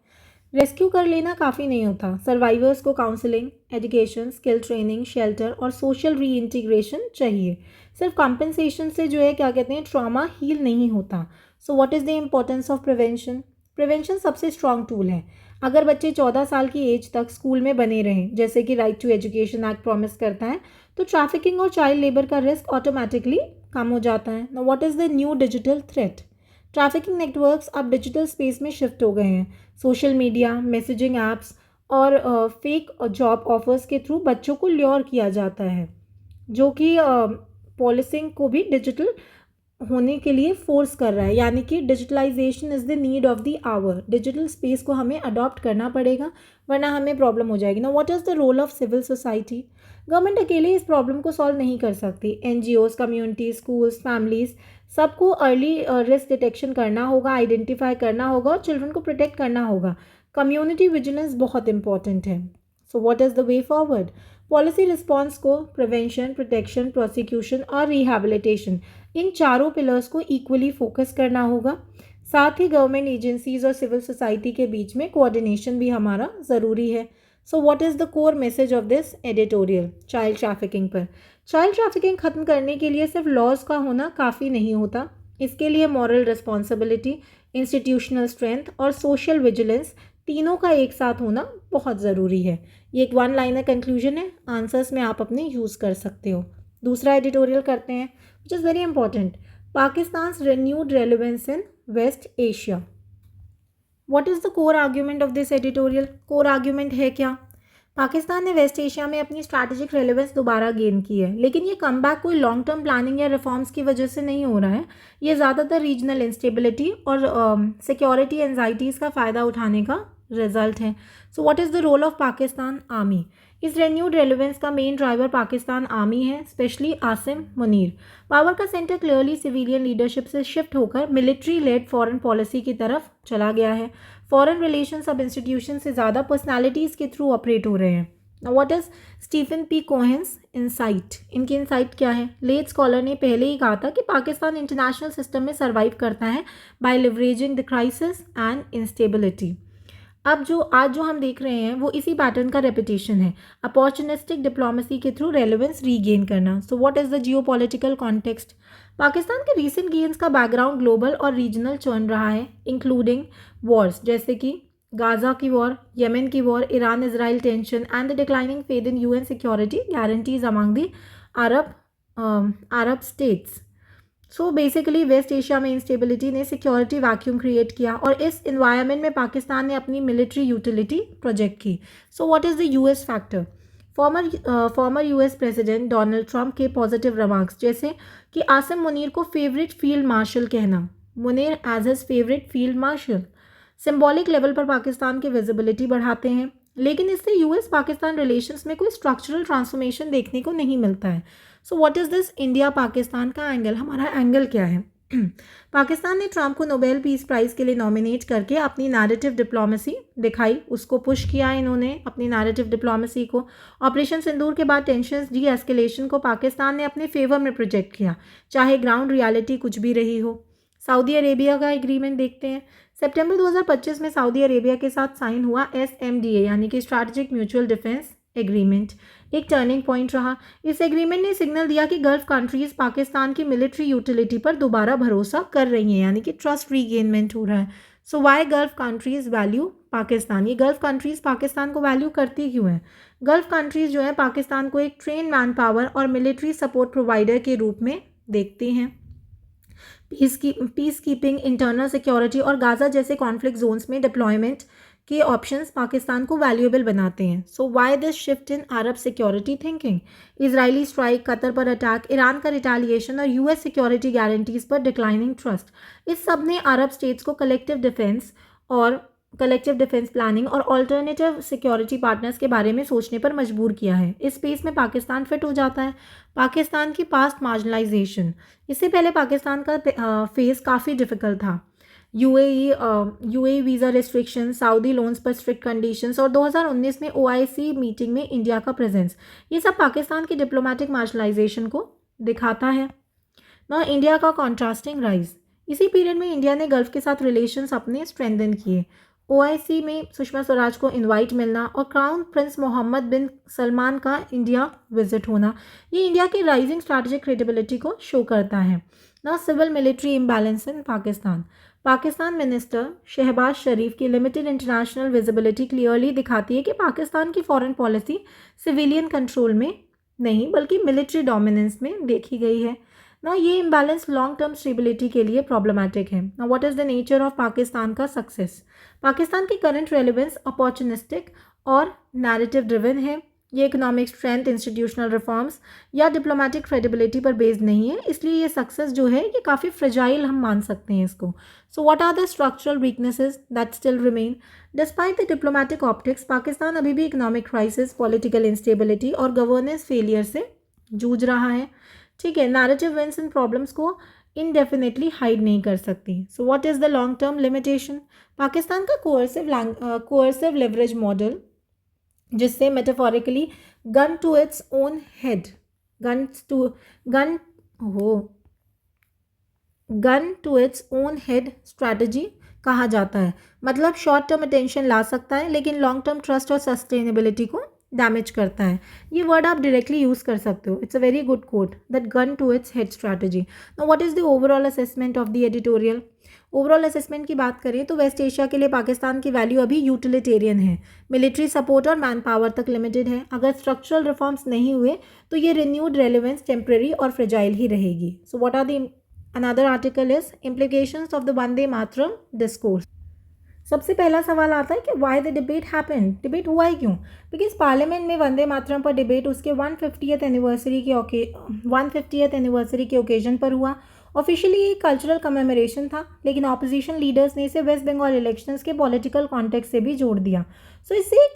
रेस्क्यू कर लेना काफ़ी नहीं होता. सर्वाइवर्स को counselling, education, skill training, shelter और सोशल री इंटीग्रेशन चाहिए. सिर्फ कॉम्पेंसेशन से जो है क्या कहते हैं ट्रॉमा हील नहीं होता. सो what is the importance of prevention. Prevention सबसे स्ट्रॉन्ग टूल है. अगर बच्चे 14 साल की एज तक स्कूल में बने रहें, जैसे कि right to education act promise करता है, तो ट्रैफिकिंग और चाइल्ड लेबर का रिस्क ऑटोमेटिकली कम हो जाता है. Now what is the new digital threat. Trafficking networks अब डिजिटल स्पेस में शिफ्ट हो गए हैं. सोशल मीडिया, मैसेजिंग ऐप्स और फेक जॉब ऑफर्स के थ्रू बच्चों को ल्योर किया जाता है, जो कि पॉलिसिंग को भी डिजिटल होने के लिए फोर्स कर रहा है, यानी कि digitalisation is the need of the hour. Digital space को हमें अडॉप्ट करना पड़ेगा, वरना हमें प्रॉब्लम हो जाएगी ना। What is the role of civil society? Government अकेले इस प्रॉब्लम को सॉल्व नहीं कर सकती। NGOs, कम्युनिटी, स्कूल्स, फैमिलीज, सबको अर्ली रिस्क डिटेक्शन करना होगा, आइडेंटिफाई करना होगा और चिल्ड्रन को प्रोटेक्ट करना होगा। कम्युनिटी विजिलेंस बहुत इंपॉर्टेंट है। So what is the way forward? Policy response को प्रिवेंशन, प्रोटेक्शन, प्रोसिक्यूशन और रिहैबिलिटेशन, इन चारों पिलर्स को इक्वली फोकस करना होगा। साथ ही गवर्नमेंट एजेंसीज और सिविल सोसाइटी के बीच में कोऑर्डिनेशन भी हमारा ज़रूरी है। So what is the core message of this editorial? Child trafficking पर। चाइल्ड ट्रैफिकिंग ख़त्म करने के लिए सिर्फ लॉज का होना काफ़ी नहीं होता, इसके लिए मॉरल रिस्पॉन्सिबिलिटी, इंस्टीट्यूशनल स्ट्रेंथ और सोशल विजिलेंस, तीनों का एक साथ होना बहुत ज़रूरी है। ये एक वन लाइनर कंक्लूजन है, आंसर्स में आप अपने यूज़ कर सकते हो। दूसरा एडिटोरियल करते हैं, which is very important. Pakistan renewed relevance in West Asia. What is the core argument of this editorial? core argument है क्या? पाकिस्तान ने वेस्ट एशिया में अपनी स्ट्रैटेजिक रेलेवेंस दोबारा गेन की है, लेकिन ये कमबैक कोई लॉन्ग टर्म प्लानिंग या रिफॉर्म्स की वजह से नहीं हो रहा है। ये ज़्यादातर रीजनल इंस्टेबिलिटी और सिक्योरिटी एंजाइटीज़ का फ़ायदा उठाने का रिजल्ट है। So what is the role of Pakistan army? इस रेन्यूड रेलेवेंस का मेन ड्राइवर पाकिस्तान आर्मी है, स्पेशली आसिम मुनीर। पावर का सेंटर क्लियरली सिविलियन लीडरशिप से शिफ्ट होकर मिलिट्री लेड फॉरेन पॉलिसी की तरफ चला गया है। फॉरेन रिलेशंस अब इंस्टीट्यूशन से ज़्यादा पर्सनालिटीज़ के थ्रू ऑपरेट हो रहे हैं। What is Stephen P Cohen's insight? इनकी इनसाइट क्या है? लेट स्कॉलर ने पहले ही कहा था कि पाकिस्तान इंटरनेशनल सिस्टम में सर्वाइव करता है by leveraging the crisis and instability. अब आज जो हम देख रहे हैं वो इसी पैटर्न का रेपिटेशन है, अपॉर्चुनिस्टिक डिप्लोमेसी के थ्रू रेलेवेंस रीगेन करना। So what is the geopolitical context? Pakistan के रीसेंट गेन्स का बैकग्राउंड ग्लोबल और रीजनल चर्न रहा है, इंक्लूडिंग वॉर्स जैसे कि गाज़ा की वॉर, येमेन की war, Iran Israel tension and the declining faith in UN security guarantees among the Arab states. So basically West Asia में instability ने सिक्योरिटी वैक्यूम क्रिएट किया और इस इन्वायरमेंट में पाकिस्तान ने अपनी मिलिट्री यूटिलिटी प्रोजेक्ट की। So what is the US factor? Former US president Donald Trump के पॉजिटिव रिमार्क्स, जैसे कि आसिम मुनीर को फेवरेट फील्ड मार्शल कहना, Munir as his favourite field marshal, symbolic level पर पाकिस्तान की विजिबिलिटी बढ़ाते हैं। लेकिन इससे US पाकिस्तान रिलेशंस में कोई स्ट्रक्चरल ट्रांसफॉर्मेशन देखने को नहीं मिलता है। So what is this India Pakistan का एंगल? हमारा एंगल क्या है? पाकिस्तान ने ट्रंप को नोबेल पीस प्राइज़ के लिए नॉमिनेट करके अपनी नैरेटिव डिप्लोमेसी दिखाई, उसको पुश किया इन्होंने अपनी नैरेटिव डिप्लोमेसी को। ऑपरेशन सिंदूर के बाद टेंशन डी एस्केलेशन को पाकिस्तान ने अपने फेवर में प्रोजेक्ट किया, चाहे ग्राउंड रियलिटी कुछ भी रही हो। सऊदी अरेबिया का एग्रीमेंट देखते हैं। सितंबर 2025 में सऊदी अरेबिया के साथ साइन हुआ SMDA यानी कि स्ट्रैटेजिक म्यूचुअल डिफेंस एग्रीमेंट, एक टर्निंग पॉइंट रहा। इस एग्रीमेंट ने सिग्नल दिया कि गल्फ कंट्रीज पाकिस्तान की मिलिट्री यूटिलिटी पर दोबारा भरोसा कर रही हैं, यानी कि ट्रस्ट रीगेनमेंट हो रहा है। So why Gulf countries value Pakistan? ये गल्फ कंट्रीज पाकिस्तान को वैल्यू करती क्यों हैं? गल्फ कंट्रीज जो है पाकिस्तान को एक ट्रेन मैन पावर और मिलिट्री सपोर्ट प्रोवाइडर के रूप में देखती हैं। पीस कीपिंग, इंटरनल सिक्योरिटी और गाज़ा जैसे कॉन्फ्लिक्ट जोन्स में डिप्लॉयमेंट के ऑप्शंस पाकिस्तान को वैल्यूएबल बनाते हैं। So why this shift in Arab security thinking? Israeli strike, Qatar पर अटैक, ईरान का रिटेलिएशन और US सिक्योरिटी गारंटीज पर डिक्लाइनिंग ट्रस्ट, इस सब ने अरब स्टेट्स को कलेक्टिव डिफेंस प्लानिंग और अल्टरनेटिव सिक्योरिटी पार्टनर्स के बारे में सोचने पर मजबूर किया है। इस स्पेस में पाकिस्तान फिट हो जाता है। पाकिस्तान की पास्ट मार्जिनलाइजेशन, इससे पहले पाकिस्तान का फेस काफ़ी डिफिकल्ट था। UAE visa restriction, Saudi loans पर स्ट्रिक्ट कंडीशंस और 2019 में OIC मीटिंग में इंडिया का प्रेजेंस, ये सब पाकिस्तान की डिप्लोमेटिक मार्जिनलाइजेशन को दिखाता है ना। इंडिया का कॉन्ट्रास्टिंग राइज, इसी पीरियड में इंडिया ने गल्फ के साथ रिलेशंस अपने स्ट्रेंथन किए। OIC में सुषमा स्वराज को इनवाइट मिलना और crown prince Mohammed bin Salman का इंडिया विजिट होना, ये इंडिया की राइजिंग स्ट्रैटेजिक क्रेडिबिलिटी को शो करता है ना। Civil military imbalance in Pakistan minister Shehbaz Sharif की लिमिटेड इंटरनेशनल विजिबिलिटी क्लियरली दिखाती है कि पाकिस्तान की फॉरेन पॉलिसी सिविलियन कंट्रोल में नहीं बल्कि मिलिट्री डोमिनेंस में देखी गई है ना। ये इम्बैलेंस लॉन्ग टर्म स्टेबिलिटी के लिए प्रॉब्लमैटिक है ना। What is the nature of Pakistan का सक्सेस? पाकिस्तान की करंट रेलेवेंस अपॉर्चुनिस्टिक और नैरेटिव ड्रिवन है। ये इकोनॉमिक स्ट्रेंथ, इंस्टीट्यूशनल रिफॉर्म्स या डिप्लोमेटिक क्रेडिबिलिटी पर बेस्ड नहीं है, इसलिए ये सक्सेस जो है ये काफ़ी फ्रेजाइल हम मान सकते हैं इसको. So what are the structural weaknesses that still remain? Despite the diplomatic optics, Pakistan अभी भी इकोनॉमिक क्राइसिस, पॉलिटिकल इंस्टेबिलिटी और गवर्नेंस फेलियर से जूझ रहा है. ठीक है, नैरेटिव विंस इन प्रॉब्लम्स को इनडेफिनेटली हाइड नहीं कर सकती. So what is the long term limitation? Pakistan का कोअर्सिव लेवरेज मॉडल, जिससे metaphorically gun to its own head gun हो gun to its own head strategy कहा जाता है. मतलब शॉर्ट टर्म अटेंशन ला सकता है लेकिन लॉन्ग टर्म ट्रस्ट और सस्टेनेबिलिटी को डैमेज करता है. ये वर्ड आप डायरेक्टली यूज़ कर सकते हो. It's a very good quote, that gun to its head strategy. Now what is the overall assessment of the editorial? Overall assessment की बात करें तो वेस्ट एशिया के लिए पाकिस्तान की वैल्यू अभी यूटिलिटेरियन है, मिलिट्री सपोर्ट और मैन पावर तक लिमिटेड है. अगर स्ट्रक्चरल रिफॉर्म्स नहीं हुए तो ये रिन्यूड रेलिवेंस टेम्प्रेरी और फ्रेजाइल ही रहेगी. So what are the another article is implications of the Vande Mataram discourse. सबसे पहला सवाल आता है कि why the debate happen. Debate हुआ है क्यों? बिकॉज पार्लियामेंट में वंदे मातरम पर डिबेट उसके 150th एनिवर्सरी के ओकेजन पर हुआ. ऑफिशियली ये कल्चरल कमेमोरेशन था, लेकिन ऑपोजिशन लीडर्स ने इसे वेस्ट बंगाल इलेक्शंस के पॉलिटिकल कॉन्टेक्स्ट से भी जोड़ दिया. सो इससे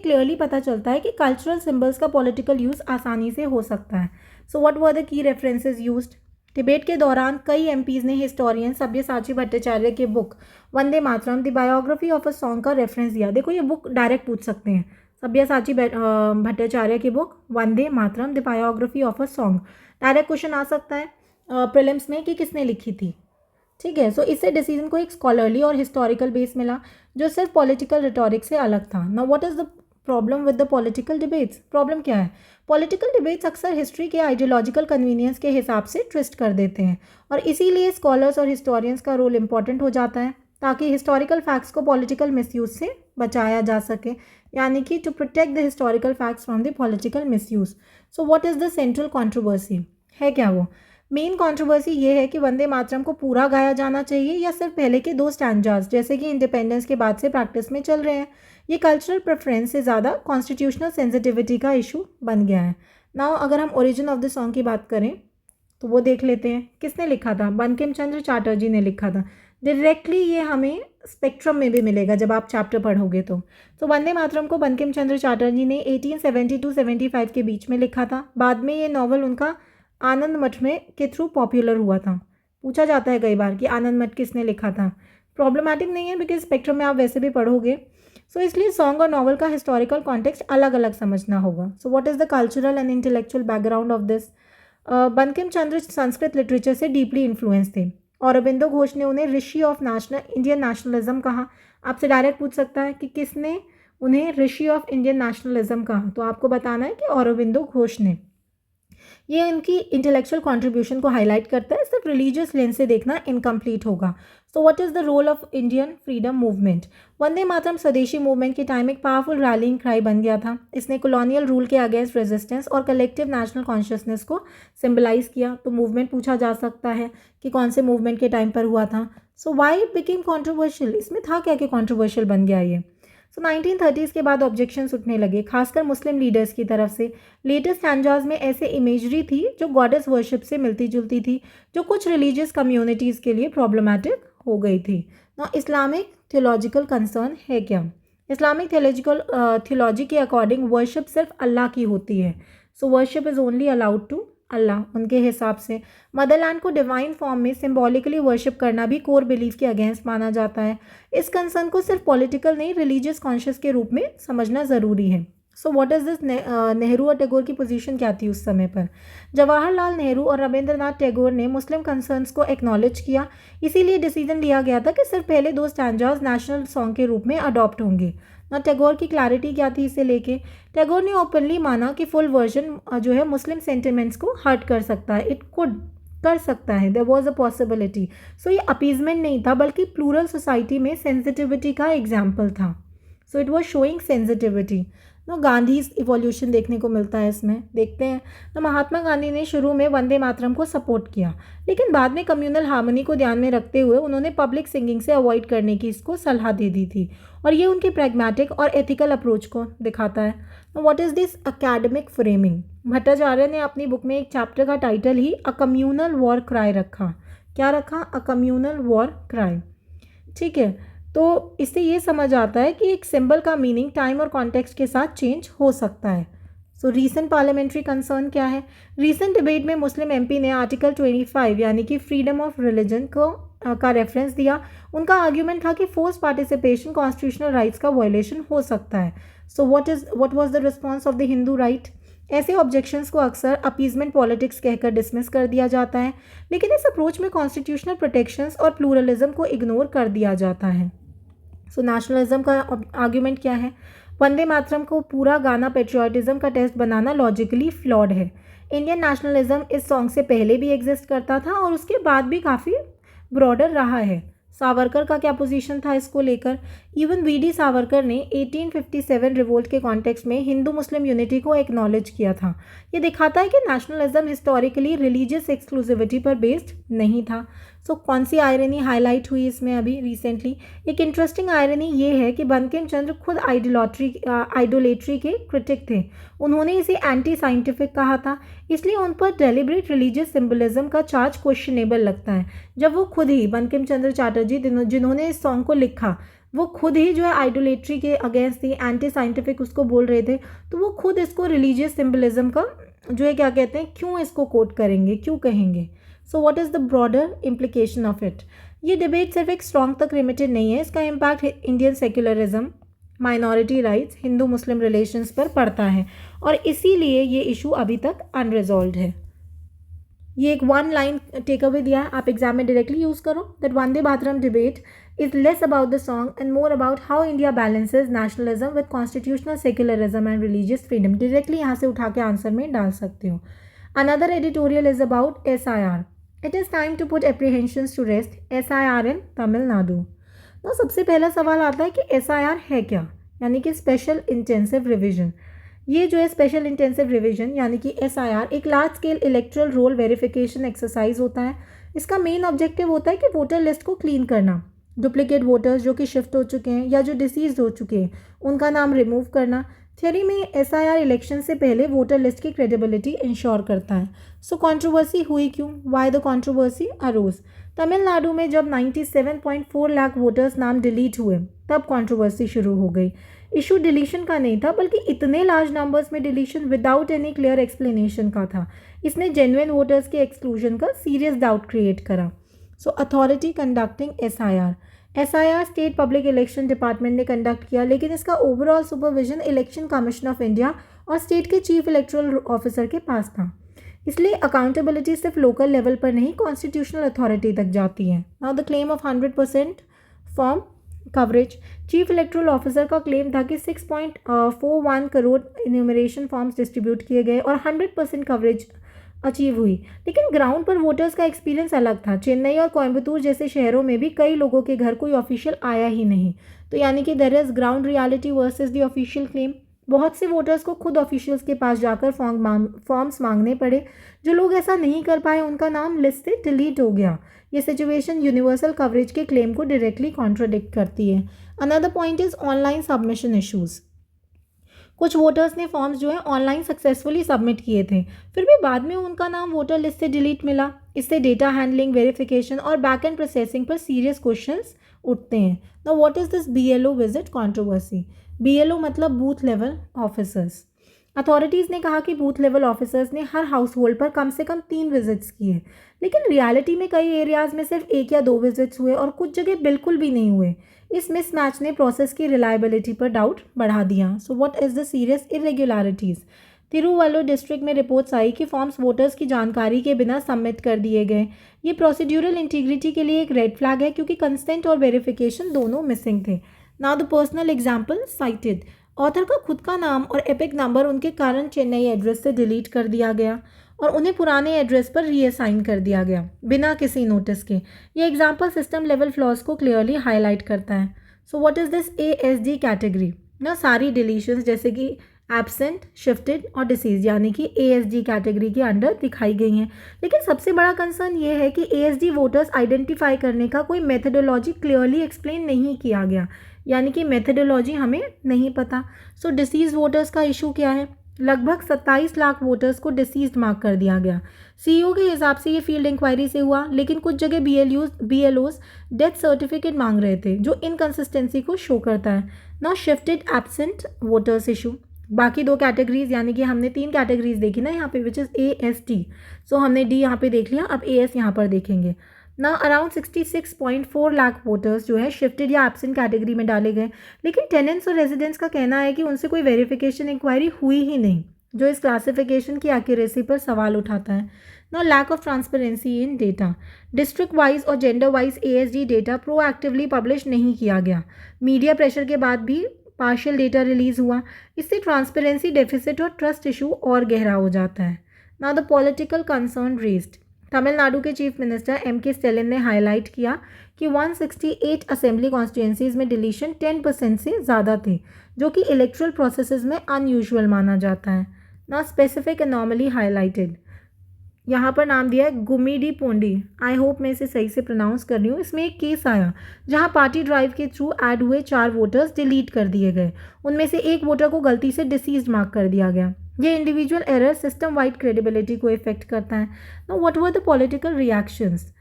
क्लियरली पता चलता है कि कल्चरल सिंबल्स का पॉलिटिकल यूज़ आसानी से हो सकता है. So what were the key references used? Debate के दौरान कई एमपीज़ ने हिस्टोरियन सब्यसाची भट्टाचार्य के book Vande Mataram the biography of a song का रेफरेंस दिया. देखो ये बुक डायरेक्ट पूछ सकते हैं. सब्यसाची भट्टाचार्य की book Vande Mataram the biography of a song, direct question आ सकता है प्रीलिम्स में कि किसने लिखी थी. ठीक है, सो इससे डिसीजन को एक स्कॉलरली और हिस्टोरिकल बेस मिला जो सिर्फ पॉलिटिकल रिटोरिक से अलग था. Now what is the problem with the political debates? Problem क्या है? पॉलिटिकल डिबेट्स अक्सर हिस्ट्री के आइडियोलॉजिकल कन्वीनियंस के हिसाब से ट्विस्ट कर देते हैं और इसीलिए स्कॉलर्स और हिस्टोरियंस का रोल इंपॉर्टेंट हो जाता है ताकि हिस्टोरिकल फैक्ट्स को पॉलिटिकल मिसयूज से बचाया जा सके, यानी कि to protect the historical facts from the political misuse. So what is the central controversy? है क्या वो? मेन कंट्रोवर्सी ये है कि वंदे मातरम को पूरा गाया जाना चाहिए या सिर्फ पहले के 2 स्टैंजास जैसे कि इंडिपेंडेंस के बाद से प्रैक्टिस में चल रहे हैं. ये कल्चरल प्रेफरेंस से ज़्यादा कॉन्स्टिट्यूशनल सेंसिटिविटी का इशू बन गया है. नाउ अगर हम ओरिजिन ऑफ द सॉन्ग की बात करें तो वो देख लेते हैं. किसने लिखा था? बंकिम चंद्र चटर्जी ने लिखा था. डायरेक्टली ये हमें स्पेक्ट्रम में भी मिलेगा जब आप चैप्टर पढ़ोगे तो. वंदे मातरम को बंकिम चंद्र चटर्जी ने 1870-75 के बीच में लिखा था. बाद में ये नॉवल उनका आनंद मठ में के थ्रू पॉपुलर हुआ था. पूछा जाता है कई बार कि आनंद मठ किसने लिखा था. प्रॉब्लमैटिक नहीं है बिकॉज स्पेक्ट्रम में आप वैसे भी पढ़ोगे. सो इसलिए सॉन्ग और नॉवल का हिस्टोरिकल कॉन्टेक्स्ट अलग अलग समझना होगा. So what is the cultural and intellectual background of this? Bankim Chandra Sanskrit literature से डीपली इन्फ्लुएंस थे. औरबिंदो घोष ने उन्हें ऋषि ऑफ इंडियन नेशनलिज्म कहा. आपसे डायरेक्ट पूछ सकता है कि किसने उन्हें ऋषि ऑफ इंडियन नेशनलिज्म कहा, तो आपको बताना है कि औरबिंदो घोष ने. ये इनकी इंटेलेक्चुअल कंट्रीब्यूशन को हाईलाइट करता है. सिर्फ रिलीजियस लेंस से देखना इनकम्प्लीट होगा. So what is the role of Indian freedom movement? Vande Mataram Swadeshi movement के टाइम एक पावरफुल रैलिंग क्राई बन गया था. इसने कॉलोनियल रूल के अगेंस्ट रेजिस्टेंस और कलेक्टिव नेशनल कॉन्शियसनेस को सिम्बलाइज किया. तो मूवमेंट पूछा जा सकता है कि कौन से मूवमेंट के टाइम पर हुआ था. सो वाई इट बिकेम कॉन्ट्रोवर्शियल? इसमें था क्या कि कॉन्ट्रोवर्शियल बन गया ये? 1930s के बाद ऑब्जेक्शंस उठने लगे, खासकर मुस्लिम लीडर्स की तरफ से. लेटेस्ट स्टैंजाज में ऐसे इमेजरी थी जो गॉडेस वर्शिप से मिलती जुलती थी, जो कुछ रिलीजियस कम्युनिटीज़ के लिए प्रॉब्लमैटिक हो गई थी. ना इस्लामिक थियोलॉजिकल कंसर्न है क्या? इस्लामिक थियोलॉजी के अकॉर्डिंग वर्शिप सिर्फ अल्लाह की होती है. So worship is only allowed to Allah. उनके हिसाब से मदरलैंड को डिवाइन फॉर्म में सिंबॉलिकली वर्शिप करना भी कोर बिलीफ के अगेंस्ट माना जाता है. इस कंसर्न को सिर्फ पॉलिटिकल नहीं, रिलीजियस कॉन्शियस के रूप में समझना ज़रूरी है. So what is this? Nehru और टैगोर की पोजीशन क्या थी उस समय पर? जवाहरलाल नेहरू और रविंद्रनाथ टैगोर ने मुस्लिम कंसर्न्स को एक्नॉलेज किया. इसीलिए डिसीजन लिया गया था कि सिर्फ पहले 2 स्टैंजाज नेशनल सॉन्ग के रूप में अडॉप्ट होंगे. ना टैगोर की क्लैरिटी क्या थी इसे लेके? टैगोर ने ओपनली माना कि फुल वर्जन जो है मुस्लिम सेंटिमेंट्स को हर्ट कर सकता है. इट कुड कर सकता है, देयर वाज अ पॉसिबिलिटी. सो ये अपीजमेंट नहीं था बल्कि प्लूरल सोसाइटी में सेंसिटिविटी का एग्जाम्पल था. So it was showing sensitivity. Gandhi evolution देखने को मिलता है इसमें, देखते हैं। महात्मा गांधी ने शुरू में वंदे मातरम को सपोर्ट किया, लेकिन बाद में कम्युनल हार्मनी को ध्यान में रखते हुए उन्होंने पब्लिक सिंगिंग से अवॉइड करने की इसको सलाह दे दी थी, और ये उनके प्रैग्मेटिक और एथिकल अप्रोच को दिखाता है। What is this academic framing? Bhattacharya ने अपनी बुक में एक चैप्टर का title he a communal war cry रखा। क्या रखा? A communal war cry. ठीक है, तो इससे ये समझ आता है कि एक सिंबल का मीनिंग टाइम और कॉन्टेक्स्ट के साथ चेंज हो सकता है। सो रीसेंट पार्लियामेंट्री कंसर्न क्या है? रीसेंट डिबेट में मुस्लिम एमपी ने आर्टिकल 25 यानी कि फ्रीडम ऑफ रिलीजन का रेफरेंस दिया। उनका आर्ग्यूमेंट था कि फोर्स पार्टिसिपेशन कॉन्स्टिट्यूशनल राइट्स का वायलेशन हो सकता है। So what was the response of the Hindu right? ऐसे ऑब्जेक्शंस को अक्सर अपीजमेंट पॉलिटिक्स कहकर डिसमिस कर दिया जाता है, लेकिन इस अप्रोच में कॉन्स्टिट्यूशनल प्रोटेक्शंस और प्लूरलिज्म को इग्नोर कर दिया जाता है। सो नेशनलिज्म का आर्ग्यूमेंट क्या है? वंदे मातरम को पूरा गाना पेट्रियाटिज्म का टेस्ट बनाना लॉजिकली फ्लॉड है। इंडियन नेशनलिज्म इस सॉन्ग से पहले भी एग्जिस्ट करता था और उसके बाद भी काफ़ी ब्रॉडर रहा है। सावरकर का क्या पोजीशन था इसको लेकर? इवन वीडी सावरकर ने 1857 रिवोल्ट के कॉन्टेक्स्ट में हिंदू मुस्लिम यूनिटी को एक्नॉलेज किया था। ये दिखाता है कि नेशनलिज्म हिस्टोरिकली रिलीजियस एक्सक्लूसिविटी पर बेस्ड नहीं था। सो कौन सी आयरनी हाईलाइट हुई इसमें अभी रिसेंटली? एक इंटरेस्टिंग आयरनी ये है कि बंकिम चंद्र खुद आइडोलेट्री के क्रिटिक थे। उन्होंने इसे एंटी साइंटिफिक कहा था, इसलिए उन पर डेलिब्रेट रिलीजियस सिंबलिज्म का चार्ज क्वेश्चनेबल लगता है। जब वो खुद ही बंकिम चंद्र चटर्जी जिन्होंने इस सॉन्ग को लिखा, वो खुद ही जो है आइडोलेट्री के अगेंस्ट थी, एंटी साइंटिफिक उसको बोल रहे थे, तो वो खुद इसको रिलीजियस सिंबलिज्म का जो है क्या कहते हैं, क्यों इसको कोट करेंगे, क्यों कहेंगे? So what is the broader implication of it? ये डिबेट सिर्फ एक स्ट्रॉन्ग तक लिमिटेड नहीं है, इसका impact Indian secularism, minority rights, Hindu Muslim relations पर पड़ता है, और इसीलिए ये इशू अभी तक अनरिजॉल्व है। ये एक वन लाइन टेक अवे दिया है, आप एग्जाम में डायरेक्टली यूज़ करो, that Vande Mataram debate is less about the song and more about how India balances nationalism with constitutional secularism and religious freedom. Directly यहाँ से उठा के आंसर में डाल सकते हो। Another editorial is about SIR. It is time to put apprehensions to rest. SIR in Tamil Nadu. तो सबसे पहला सवाल आता है कि SIR है क्या, यानी कि स्पेशल इंटेंसिव रिविजन। ये जो है स्पेशल इंटेंसिव रिविजन यानी कि SIR एक large scale erectile role verification exercise होता है। इसका मेन ऑब्जेक्टिव होता है कि वोटर लिस्ट को क्लीन करना, डुप्लीकेट वोटर्स जो कि शिफ्ट हो चुके हैं या जो डिसीज हो चुके हैं उनका नाम रिमूव करना। थ्योरी में SIR इलेक्शन से पहले वोटर लिस्ट की क्रेडिबिलिटी इंश्योर करता है। सो कंट्रोवर्सी हुई क्यों? Why the controversy arose? Tamil Nadu में जब 97.4 लाख वोटर्स नाम डिलीट हुए तब कंट्रोवर्सी शुरू हो गई। इशू डिलीशन का नहीं था, बल्कि इतने लार्ज नंबर्स में deletion without any clear explanation का था। इसने जेन्युइन वोटर्स के एक्सक्लूजन का सीरियस डाउट क्रिएट करा। So authority conducting SIR state public election department ने कंडक्ट किया, लेकिन इसका overall supervision election commission of India और स्टेट के चीफ इलेक्टोरल ऑफिसर के पास था। इसलिए अकाउंटेबिलिटी सिर्फ लोकल लेवल पर नहीं, कॉन्स्टिट्यूशनल अथॉरिटी तक जाती है। Now the claim of 100% form coverage. Chief electoral officer का क्लेम था कि 6.41 करोड़ इन्यूमरेशन फॉर्म्स डिस्ट्रीब्यूट किए गए और 100% कवरेज अचीव हुई, लेकिन ग्राउंड पर वोटर्स का एक्सपीरियंस अलग था। चेन्नई और कोयम्बतूर जैसे शहरों में भी कई लोगों के घर कोई ऑफिशियल आया ही नहीं। तो यानी कि there is ground reality versus the official claim. बहुत से वोटर्स को खुद ऑफिशियल्स के पास जाकर फॉर्म्स मांगने पड़े। जो लोग ऐसा नहीं कर पाए उनका नाम लिस्ट से डिलीट हो गया। ये सिचुएशन यूनिवर्सल कवरेज के क्लेम को डायरेक्टली कॉन्ट्राडिक्ट करती है। Another point is online submission issues. कुछ वोटर्स ने फॉर्म्स जो है ऑनलाइन सक्सेसफुली सबमिट किए थे, फिर भी बाद में उनका नाम वोटर लिस्ट से डिलीट मिला। इससे डेटा हैंडलिंग, वेरिफिकेशन और बैक एंड प्रोसेसिंग पर सीरियस क्वेश्चंस उठते हैं। Now what is this BLO visit controversy? BLO मतलब बूथ लेवल ऑफिसर्स। अथॉरिटीज़ ने कहा कि बूथ लेवल ऑफिसर्स ने हर हाउस होल्ड पर कम से कम 3 विजिट्स किए, लेकिन रियलिटी में कई एरियाज़ में सिर्फ 1 या 2 विजिट्स हुए और कुछ जगह बिल्कुल भी नहीं हुए। इस मिसमैच ने प्रोसेस की रिलायबिलिटी पर डाउट बढ़ा दिया। सो what is the serious irregularities? Tiruvallur district में रिपोर्ट्स आई कि फॉर्म्स वोटर्स की जानकारी के बिना सबमिट कर दिए गए। ये प्रोसीड्यूरल इंटीग्रिटी के लिए एक रेड फ्लैग है, क्योंकि कंसेंट और वेरिफिकेशन दोनों मिसिंग थे। Now the personal example cited. Author का खुद का नाम और एपिक नंबर उनके कारण चेन्नई एड्रेस से डिलीट कर दिया गया और उन्हें पुराने एड्रेस पर रीअसाइन कर दिया गया बिना किसी नोटिस के। ये एग्जाम्पल सिस्टम लेवल फ्लॉज को क्लियरली हाईलाइट करता है। So what is this ASD category? ना सारी डिलीशंस जैसे कि एब्सेंट, शिफ्टेड और डिसीज यानी कि ASD कैटेगरी के अंडर दिखाई गई हैं। लेकिन सबसे बड़ा कंसर्न ये है कि ASD वोटर्स आइडेंटिफाई करने का कोई मेथडोलॉजी क्लियरली एक्सप्लेन नहीं किया गया, यानी कि मेथडोलॉजी हमें नहीं पता। सो डिसीज वोटर्स का इशू क्या है? लगभग 27 लाख वोटर्स को डिसीज्ड मार्क कर दिया गया। CEO के हिसाब से ये फील्ड इंक्वायरी से हुआ, लेकिन कुछ जगह BLOs डेथ सर्टिफिकेट मांग रहे थे, जो इनकन्सिस्टेंसी को शो करता है। Now shifted absent voters issue. बाकी 2 कैटेगरीज यानी कि हमने 3 कैटेगरीज देखी ना यहाँ पे, विच इज़ AST। सो हमने D यहाँ पे देख लिया, अब AS यहाँ पर देखेंगे ना। अराउंड 66.4 लाख वोटर्स जो है शिफ्टेड या एब्सेंट कैटेगरी में डाले गए, लेकिन टेनेंट्स और रेजिडेंट्स का कहना है कि उनसे कोई वेरिफिकेशन इंक्वायरी हुई ही नहीं, जो इस क्लासिफिकेशन की एक्यूरेसी पर सवाल उठाता है ना। Lack of transparency in data. District wise और gender wise ASD data proactively publish नहीं किया गया। मीडिया प्रेशर के बाद भी पार्शियल डेटा रिलीज हुआ। इससे ट्रांसपेरेंसी डेफिसिट और ट्रस्ट इशू और गहरा हो जाता है ना। The political concern raised. Tamil Nadu के चीफ मिनिस्टर MK स्टैलिन ने हाईलाइट किया कि 168 असेंबली कॉन्स्टिट्यूंसीज में डिलीशन 10% से ज़्यादा थे, जो कि इलेक्ट्रल प्रोसेसेस में अनयूजुअल माना जाता है ना। Specific anomaly highlighted. यहाँ पर नाम दिया है गुमिडी पोंडी, आई होप मैं इसे सही से प्रोनाउंस कर रही हूँ। इसमें एक केस आया जहाँ पार्टी ड्राइव के थ्रू ऐड हुए 4 वोटर्स डिलीट कर दिए गए। उनमें से एक वोटर को गलती से डिसीज्ड मार्क कर दिया गया। ये individual error system wide credibility को इफेक्ट करता है। Now what were the political reactions?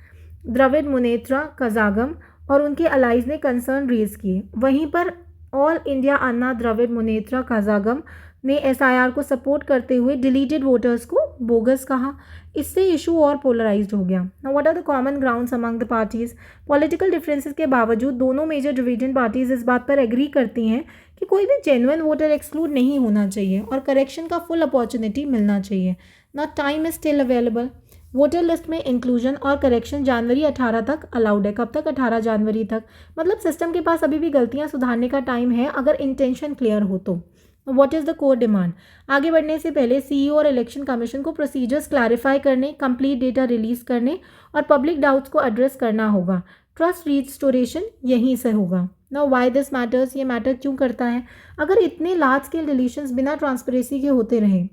Dravida Munnetra Kazhagam और उनके अलाइज ने कंसर्न रेज किए। वहीं पर ऑल इंडिया अन्ना द्रविड़ मुनेत्रा कजागम ने SIR को सपोर्ट करते हुए डिलीटेड वोटर्स को बोगस कहा। इससे इशू और पोलराइज्ड हो गया। Now what are the common grounds among the parties? Political differences के बावजूद दोनों मेजर डिवीजन पार्टीज इस बात पर एग्री करती हैं कि कोई भी जेन्युइन वोटर एक्सक्लूड नहीं होना चाहिए और करेक्शन का फुल अपॉर्चुनिटी मिलना चाहिए ना। Time is still available. Voter list में इंक्लूजन और करेक्शन जनवरी 18 तक अलाउड है। कब तक? 18 जनवरी तक। मतलब सिस्टम के पास अभी भी गलतियां सुधारने का टाइम है, अगर इंटेंशन क्लियर हो तो। What is the core demand? आगे बढ़ने से पहले CEO और इलेक्शन कमीशन को प्रोसीजर्स क्लैरिफाई करने, कंप्लीट डेटा रिलीज करने और पब्लिक डाउट्स को एड्रेस करना होगा। ट्रस्ट रिस्टोरेशन यहीं से होगा। Now why this matters? ये मैटर क्यों करता है? अगर इतने लार्ज स्केल डिलीशंस बिना ट्रांसपेरेंसी के होते रहें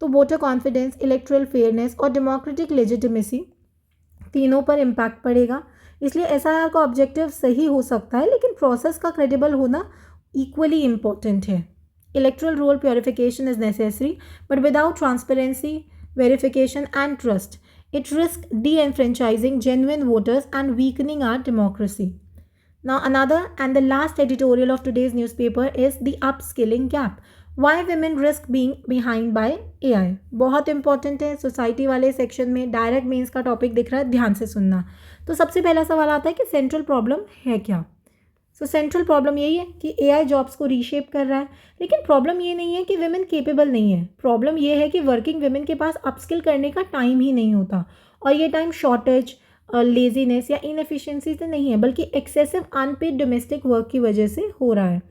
तो वोटर कॉन्फिडेंस, इलेक्ट्रल फेयरनेस और डेमोक्रेटिक लेजिटिमेसी तीनों पर इम्पैक्ट पड़ेगा। इसलिए SIR का ऑब्जेक्टिव सही हो सकता है, लेकिन प्रोसेस का क्रेडिबल होना इक्वली इम्पोर्टेंट है। Electoral roll purification is necessary, but without transparency, verification, and trust, it risks de-enfranchising genuine voters and weakening our democracy. Now, another and the last editorial of today's newspaper is the upskilling gap. Why women risk being behind by AI? बहुत important है। Society वाले section में direct mains का topic दिख रहा है, ध्यान से सुनना। तो सबसे पहला सवाल आता है कि सेंट्रल प्रॉब्लम है क्या? सेंट्रल प्रॉब्लम यही है कि AI जॉब्स को रीशेप कर रहा है, लेकिन प्रॉब्लम ये नहीं है कि विमेन केपेबल नहीं है। प्रॉब्लम ये है कि वर्किंग विमेन के पास अपस्किल करने का टाइम ही नहीं होता, और ये टाइम शॉर्टेज, लेजीनेस या इनएफिशिएंसी से नहीं है, बल्कि एक्सेसिव अनपेड डोमेस्टिक वर्क की वजह से हो रहा है।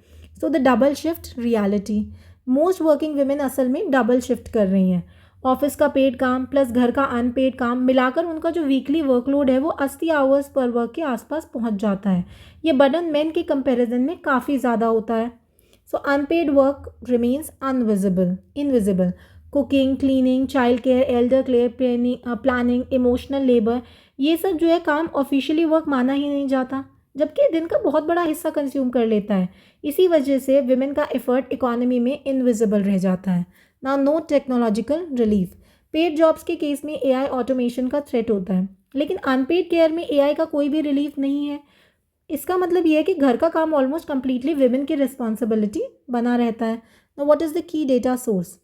So the double shift reality. Most working women असल में डबल शिफ्ट कर रही हैं। ऑफिस का पेड काम प्लस घर का अनपेड काम मिलाकर उनका जो वीकली वर्कलोड है वो 80 आवर्स पर वर्क के आसपास पहुंच जाता है। ये बर्डन मेन के कंपैरिजन में काफ़ी ज़्यादा होता है। So unpaid work remains invisible. Cooking, cleaning, child care, elder care, planning, emotional labour, ये सब जो है काम ऑफिशियली वर्क माना ही नहीं जाता, जबकि दिन का बहुत बड़ा हिस्सा कंज्यूम कर लेता है। इसी वजह से विमेन का एफर्ट इकोनॉमी में इनविजिबल रह जाता है। Now no technological relief. Paid jobs के केस में AI ऑटोमेशन का थ्रेट होता है, लेकिन अनपेड केयर में AI का कोई भी रिलीफ नहीं है। इसका मतलब ये है कि घर का काम ऑलमोस्ट कंप्लीटली विमेन की रिस्पॉन्सिबिलिटी बना रहता है। Now what is the key data source?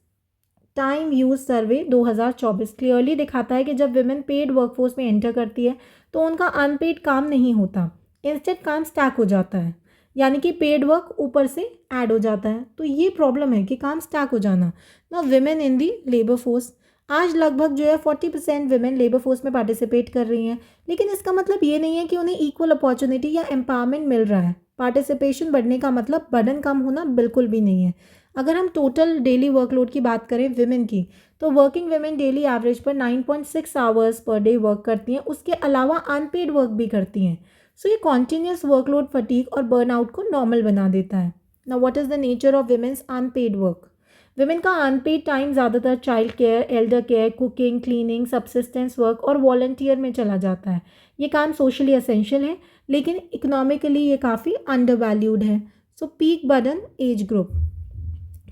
Time use survey 2024 clearly दिखाता है कि जब विमेन पेड वर्कफोर्स में एंटर करती है तो उनका अनपेड काम नहीं होता, इंस्टेड काम स्टैक हो जाता है, यानी कि पेड वर्क ऊपर से ऐड हो जाता है। तो ये प्रॉब्लम है कि काम स्टैक हो जाना। ना women in the labour force, आज लगभग जो है 40% विमेन लेबर फोर्स में पार्टिसिपेट कर रही हैं, लेकिन इसका मतलब ये नहीं है कि उन्हें इक्वल अपॉर्चुनिटी या एम्पावरमेंट मिल रहा है। पार्टिसिपेशन बढ़ने का मतलब बर्डन कम होना बिल्कुल भी नहीं है। अगर हम टोटल डेली वर्कलोड की बात करें विमेन की, तो वर्किंग विमेन डेली एवरेज पर 9.6 आवर्स पर डे वर्क करती हैं। उसके अलावा अनपेड वर्क भी करती हैं। सो ये कॉन्टीन्यूस वर्कलोड फटीग और बर्नआउट को नॉर्मल बना देता है। Now what is the nature of women's unpaid work? Women का अनपेड टाइम ज़्यादातर child care, elder care, cooking, cleaning, subsistence work और वॉलंटियर में चला जाता है। ये काम सोशली एसेंशियल है लेकिन इकोनॉमिकली ये काफ़ी अंडर वैल्यूड है। सो पीक बर्डन एज ग्रुप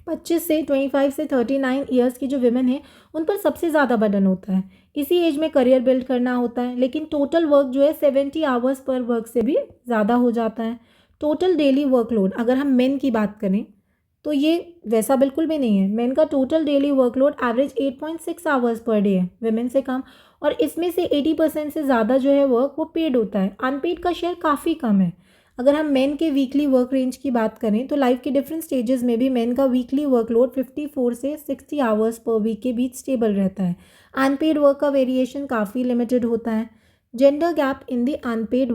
25 से 25 से 39 ईयर्स की जो विमेन है उन पर सबसे ज़्यादा बर्डन होता है। इसी एज में करियर बिल्ड करना होता है लेकिन टोटल वर्क जो है 70 आवर्स पर वर्क से भी ज़्यादा हो जाता है। टोटल डेली वर्कलोड अगर हम मेन की बात करें तो ये वैसा बिल्कुल भी नहीं है। मेन का total daily workload average 8.6 hours per day है, विमेन से कम। और इसमें से 80% से ज़्यादा जो है वर्क वो पेड होता है, अनपेड का शेयर काफ़ी कम है। अगर हम मेन के वीकली वर्क रेंज की बात करें तो लाइफ के डिफरेंट स्टेजेस में भी मेन का वीकली वर्कलोड 54 से 60 आवर्स पर वीक के बीच स्टेबल रहता है। अनपेड वर्क का वेरिएशन काफ़ी लिमिटेड होता है। Gender gap in the unpaid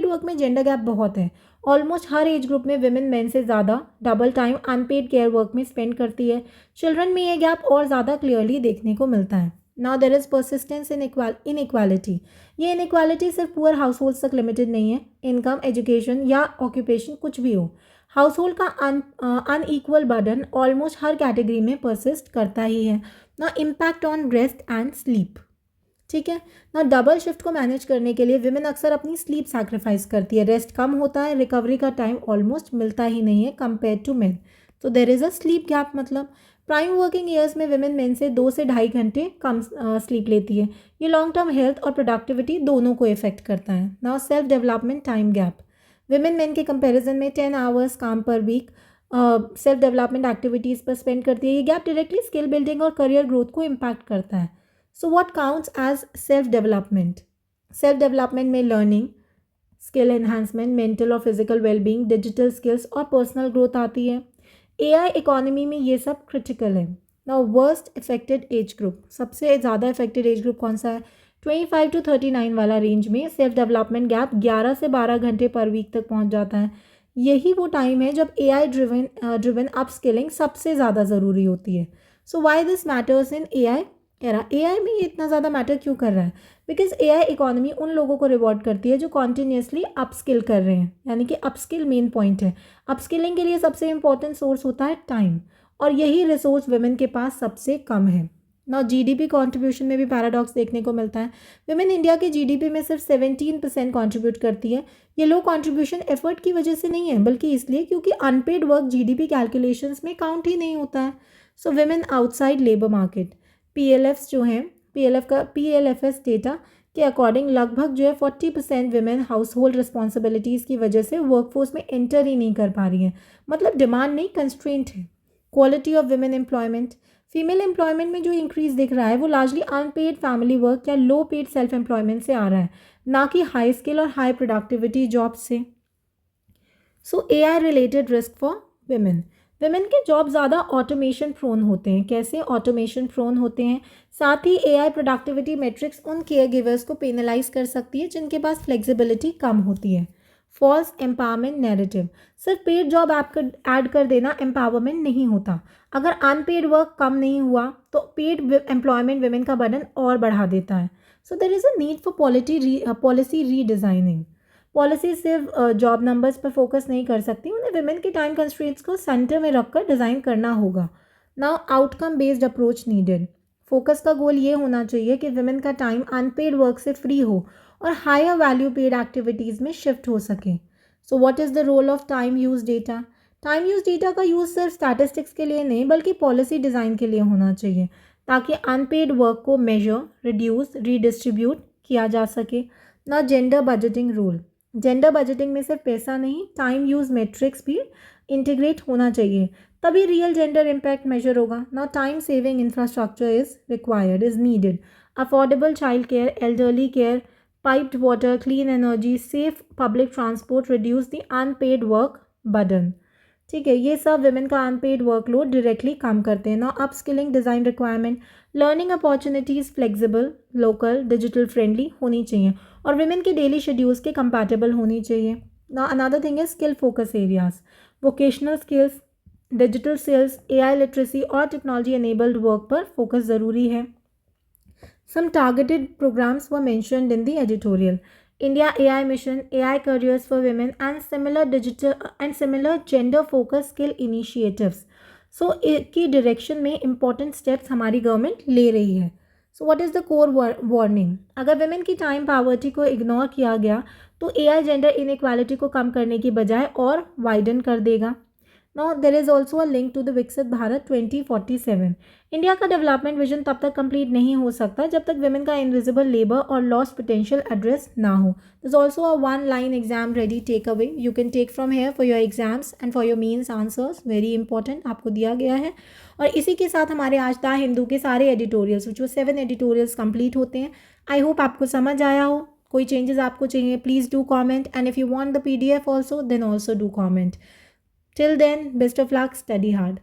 work में जेंडर गैप बहुत है। ऑलमोस्ट हर एज ग्रुप में विमेन मेन से ज़्यादा double time unpaid care work में स्पेंड करती है। चिल्ड्रन में ये गैप और ज़्यादा क्लियरली देखने को मिलता है। Now there is persistence in inequality. ये इनइक्वालिटी सिर्फ पुअर हाउस होल्ड तक लिमिटेड नहीं है। इनकम, एजुकेशन या ऑक्यूपेशन कुछ भी हो, हाउस होल्ड का अनइक्वल बर्डन ऑलमोस्ट हर कैटेगरी में परसिस्ट करता ही है। ना impact on rest and sleep, ठीक है ना। डबल शिफ्ट को मैनेज करने के लिए विमेन अक्सर अपनी स्लीप सैक्रिफाइस करती है। रेस्ट कम होता है, रिकवरी का टाइम ऑलमोस्ट मिलता ही नहीं है कंपेयर टू मेन। तो there is a sleep gap. मतलब प्राइम वर्किंग ईयर्स में विमेन मेन से 2 से 2.5 घंटे कम स्लीप लेती है। ये लॉन्ग टर्म हेल्थ और प्रोडक्टिविटी दोनों को इफेक्ट करता है। Now self development time gap, women men के कंपैरिजन में 10 आवर्स काम पर वीक सेल्फ डेवलपमेंट एक्टिविटीज़ पर स्पेंड करती है। ये गैप डायरेक्टली स्किल बिल्डिंग और करियर ग्रोथ को इम्पैक्ट करता है। So what counts as self development? Self development में लर्निंग, स्किल एनहांसमेंट, मेंटल और फिजिकल वेलबींग, डिजिटल स्किल्स और पर्सनल ग्रोथ आती है। एआई इकोनॉमी में ये सब क्रिटिकल है। Now worst affected age group, सबसे ज़्यादा इफेक्टेड एज ग्रुप कौन सा है? 25 to 39 वाला रेंज में सेल्फ डेवलपमेंट गैप 11 से 12 घंटे पर वीक तक पहुंच जाता है। यही वो टाइम है जब एआई ड्रिवन अपस्किलिंग सबसे ज़्यादा ज़रूरी होती है। So why this matters in AI era? AI में ये इतना ज़्यादा मैटर क्यों कर रहा है? बिकॉज एआई इकोनॉमी उन लोगों को रिवॉर्ड करती है जो कॉन्टिन्यूसली अपस्किल कर रहे हैं, यानी कि अपस्किल मेन पॉइंट है। अपस्किलिंग के लिए सबसे इंपॉर्टेंट सोर्स होता है टाइम, और यही रिसोर्स वुमेन के पास सबसे कम है। ना जीडीपी कंट्रीब्यूशन में भी पैराडॉक्स देखने को मिलता है। वुमेन इंडिया के जीडीपी में सिर्फ 17% कंट्रीब्यूट करती है। ये लो कंट्रीब्यूशन एफर्ट की वजह से नहीं है, बल्कि इसलिए क्योंकि अनपेड वर्क जीडीपी कैलकुलेशंस में काउंट ही नहीं होता है। So women outside labour market, PLFS जो हैं, पीएलएफएस डेटा के अकॉर्डिंग लगभग जो है 40% विमेन हाउस होल्ड रिस्पॉन्सिबिलिटीज़ की वजह से वर्कफोर्स में एंटर ही नहीं कर पा रही हैं। मतलब डिमांड नहीं, कंस्ट्रेंट है। Quality of women employment, female employment में जो इंक्रीज दिख रहा है वो लार्जली अनपेड फैमिली वर्क या लो पेड सेल्फ एम्प्लॉयमेंट से आ रहा है, ना कि हाई स्किल और हाई प्रोडक्टिविटी जॉब से। सो AI related risk for women, women के जॉब ज़्यादा ऑटोमेशन प्रोन होते हैं। कैसे ऑटोमेशन प्रोन होते हैं? साथ ही एआई प्रोडक्टिविटी मेट्रिक्स उन केयर गिवर्स को पेनलाइज कर सकती है जिनके पास फ्लेक्सिबिलिटी कम होती है। फॉल्स एम्पावरमेंट नैरेटिव, सिर्फ पेड जॉब ऐड कर देना एम्पावरमेंट नहीं होता। अगर अनपेड वर्क कम नहीं हुआ तो पेड एम्प्लॉयमेंट विमेन का बर्डन और बढ़ा देता है। So there is a need for policy redesigning. Policy सिर्फ जॉब नंबर्स पर फोकस नहीं कर सकती, उन्हें विमेन के टाइम कंस्ट्रेंट्स को सेंटर में रखकर डिज़ाइन करना होगा। Now outcome based approach needed, focus का गोल ये होना चाहिए कि विमेन का टाइम अनपेड वर्क से फ्री हो और हायर वैल्यू पेड एक्टिविटीज़ में शिफ्ट हो सके। So what is the role of time use data? Time use data का यूज़ सिर्फ स्टैटिस्टिक्स के लिए नहीं बल्कि पॉलिसी डिज़ाइन के लिए होना चाहिए, ताकि अनपेड वर्क को मेजर, रिड्यूस, रीडिस्ट्रीब्यूट किया जा सके। ना gender budgeting rule, gender budgeting में सिर्फ पैसा नहीं, टाइम यूज़ मैट्रिक्स भी इंटीग्रेट होना चाहिए, तभी रियल जेंडर इम्पैक्ट मेजर होगा। ना time saving infrastructure is needed. Affordable child care, elderly care, piped water, clean energy, safe public transport reduce the unpaid work burden. ठीक है, ये सब विमेन का अनपेड वर्कलोड डायरेक्टली कम करते हैं। ना upskilling design requirement, learning opportunities flexible, local, digital friendly होनी चाहिए और विमेन के डेली शेड्यूल्स के कंपैटिबल होनी चाहिए। ना अनदर थिंग है skill focus areas, vocational skills, digital skills, AI literacy और टेक्नोलॉजी एनेबल्ड वर्क पर फोकस ज़रूरी है। Some targeted programs were mentioned in the editorial. India AI Mission, AI Careers for Women, and similar gender-focused skill initiatives. सो की direction में important steps हमारी government ले रही है. So what is the core warning? अगर women की time poverty को ignore किया गया तो एआई जेंडर इनइक्वालिटी को कम करने की बजाय और वाइडन कर देगा. Now there is also a link to the Viksit Bharat 2047. India का डेवलपमेंट विजन तब तक कंप्लीट नहीं हो सकता जब तक वुमेन का इनविजिबल लेबर और लॉस्ट पोटेंशियल एड्रेस ना हो. There's also a one line exam ready takeaway you can take from here for your exams and for your means answers. Very important, आपको दिया गया है. और इसी के साथ हमारे आज द हिंदू के सारे एडिटोरियल्स जो 7 एडिटोरियल्स कंप्लीट होते हैं. आई होप आपको समझ आया हो. कोई चेंजेस आपको चाहिए please do comment, and if you want the PDF also then also do comment. Till then, best of luck, study hard.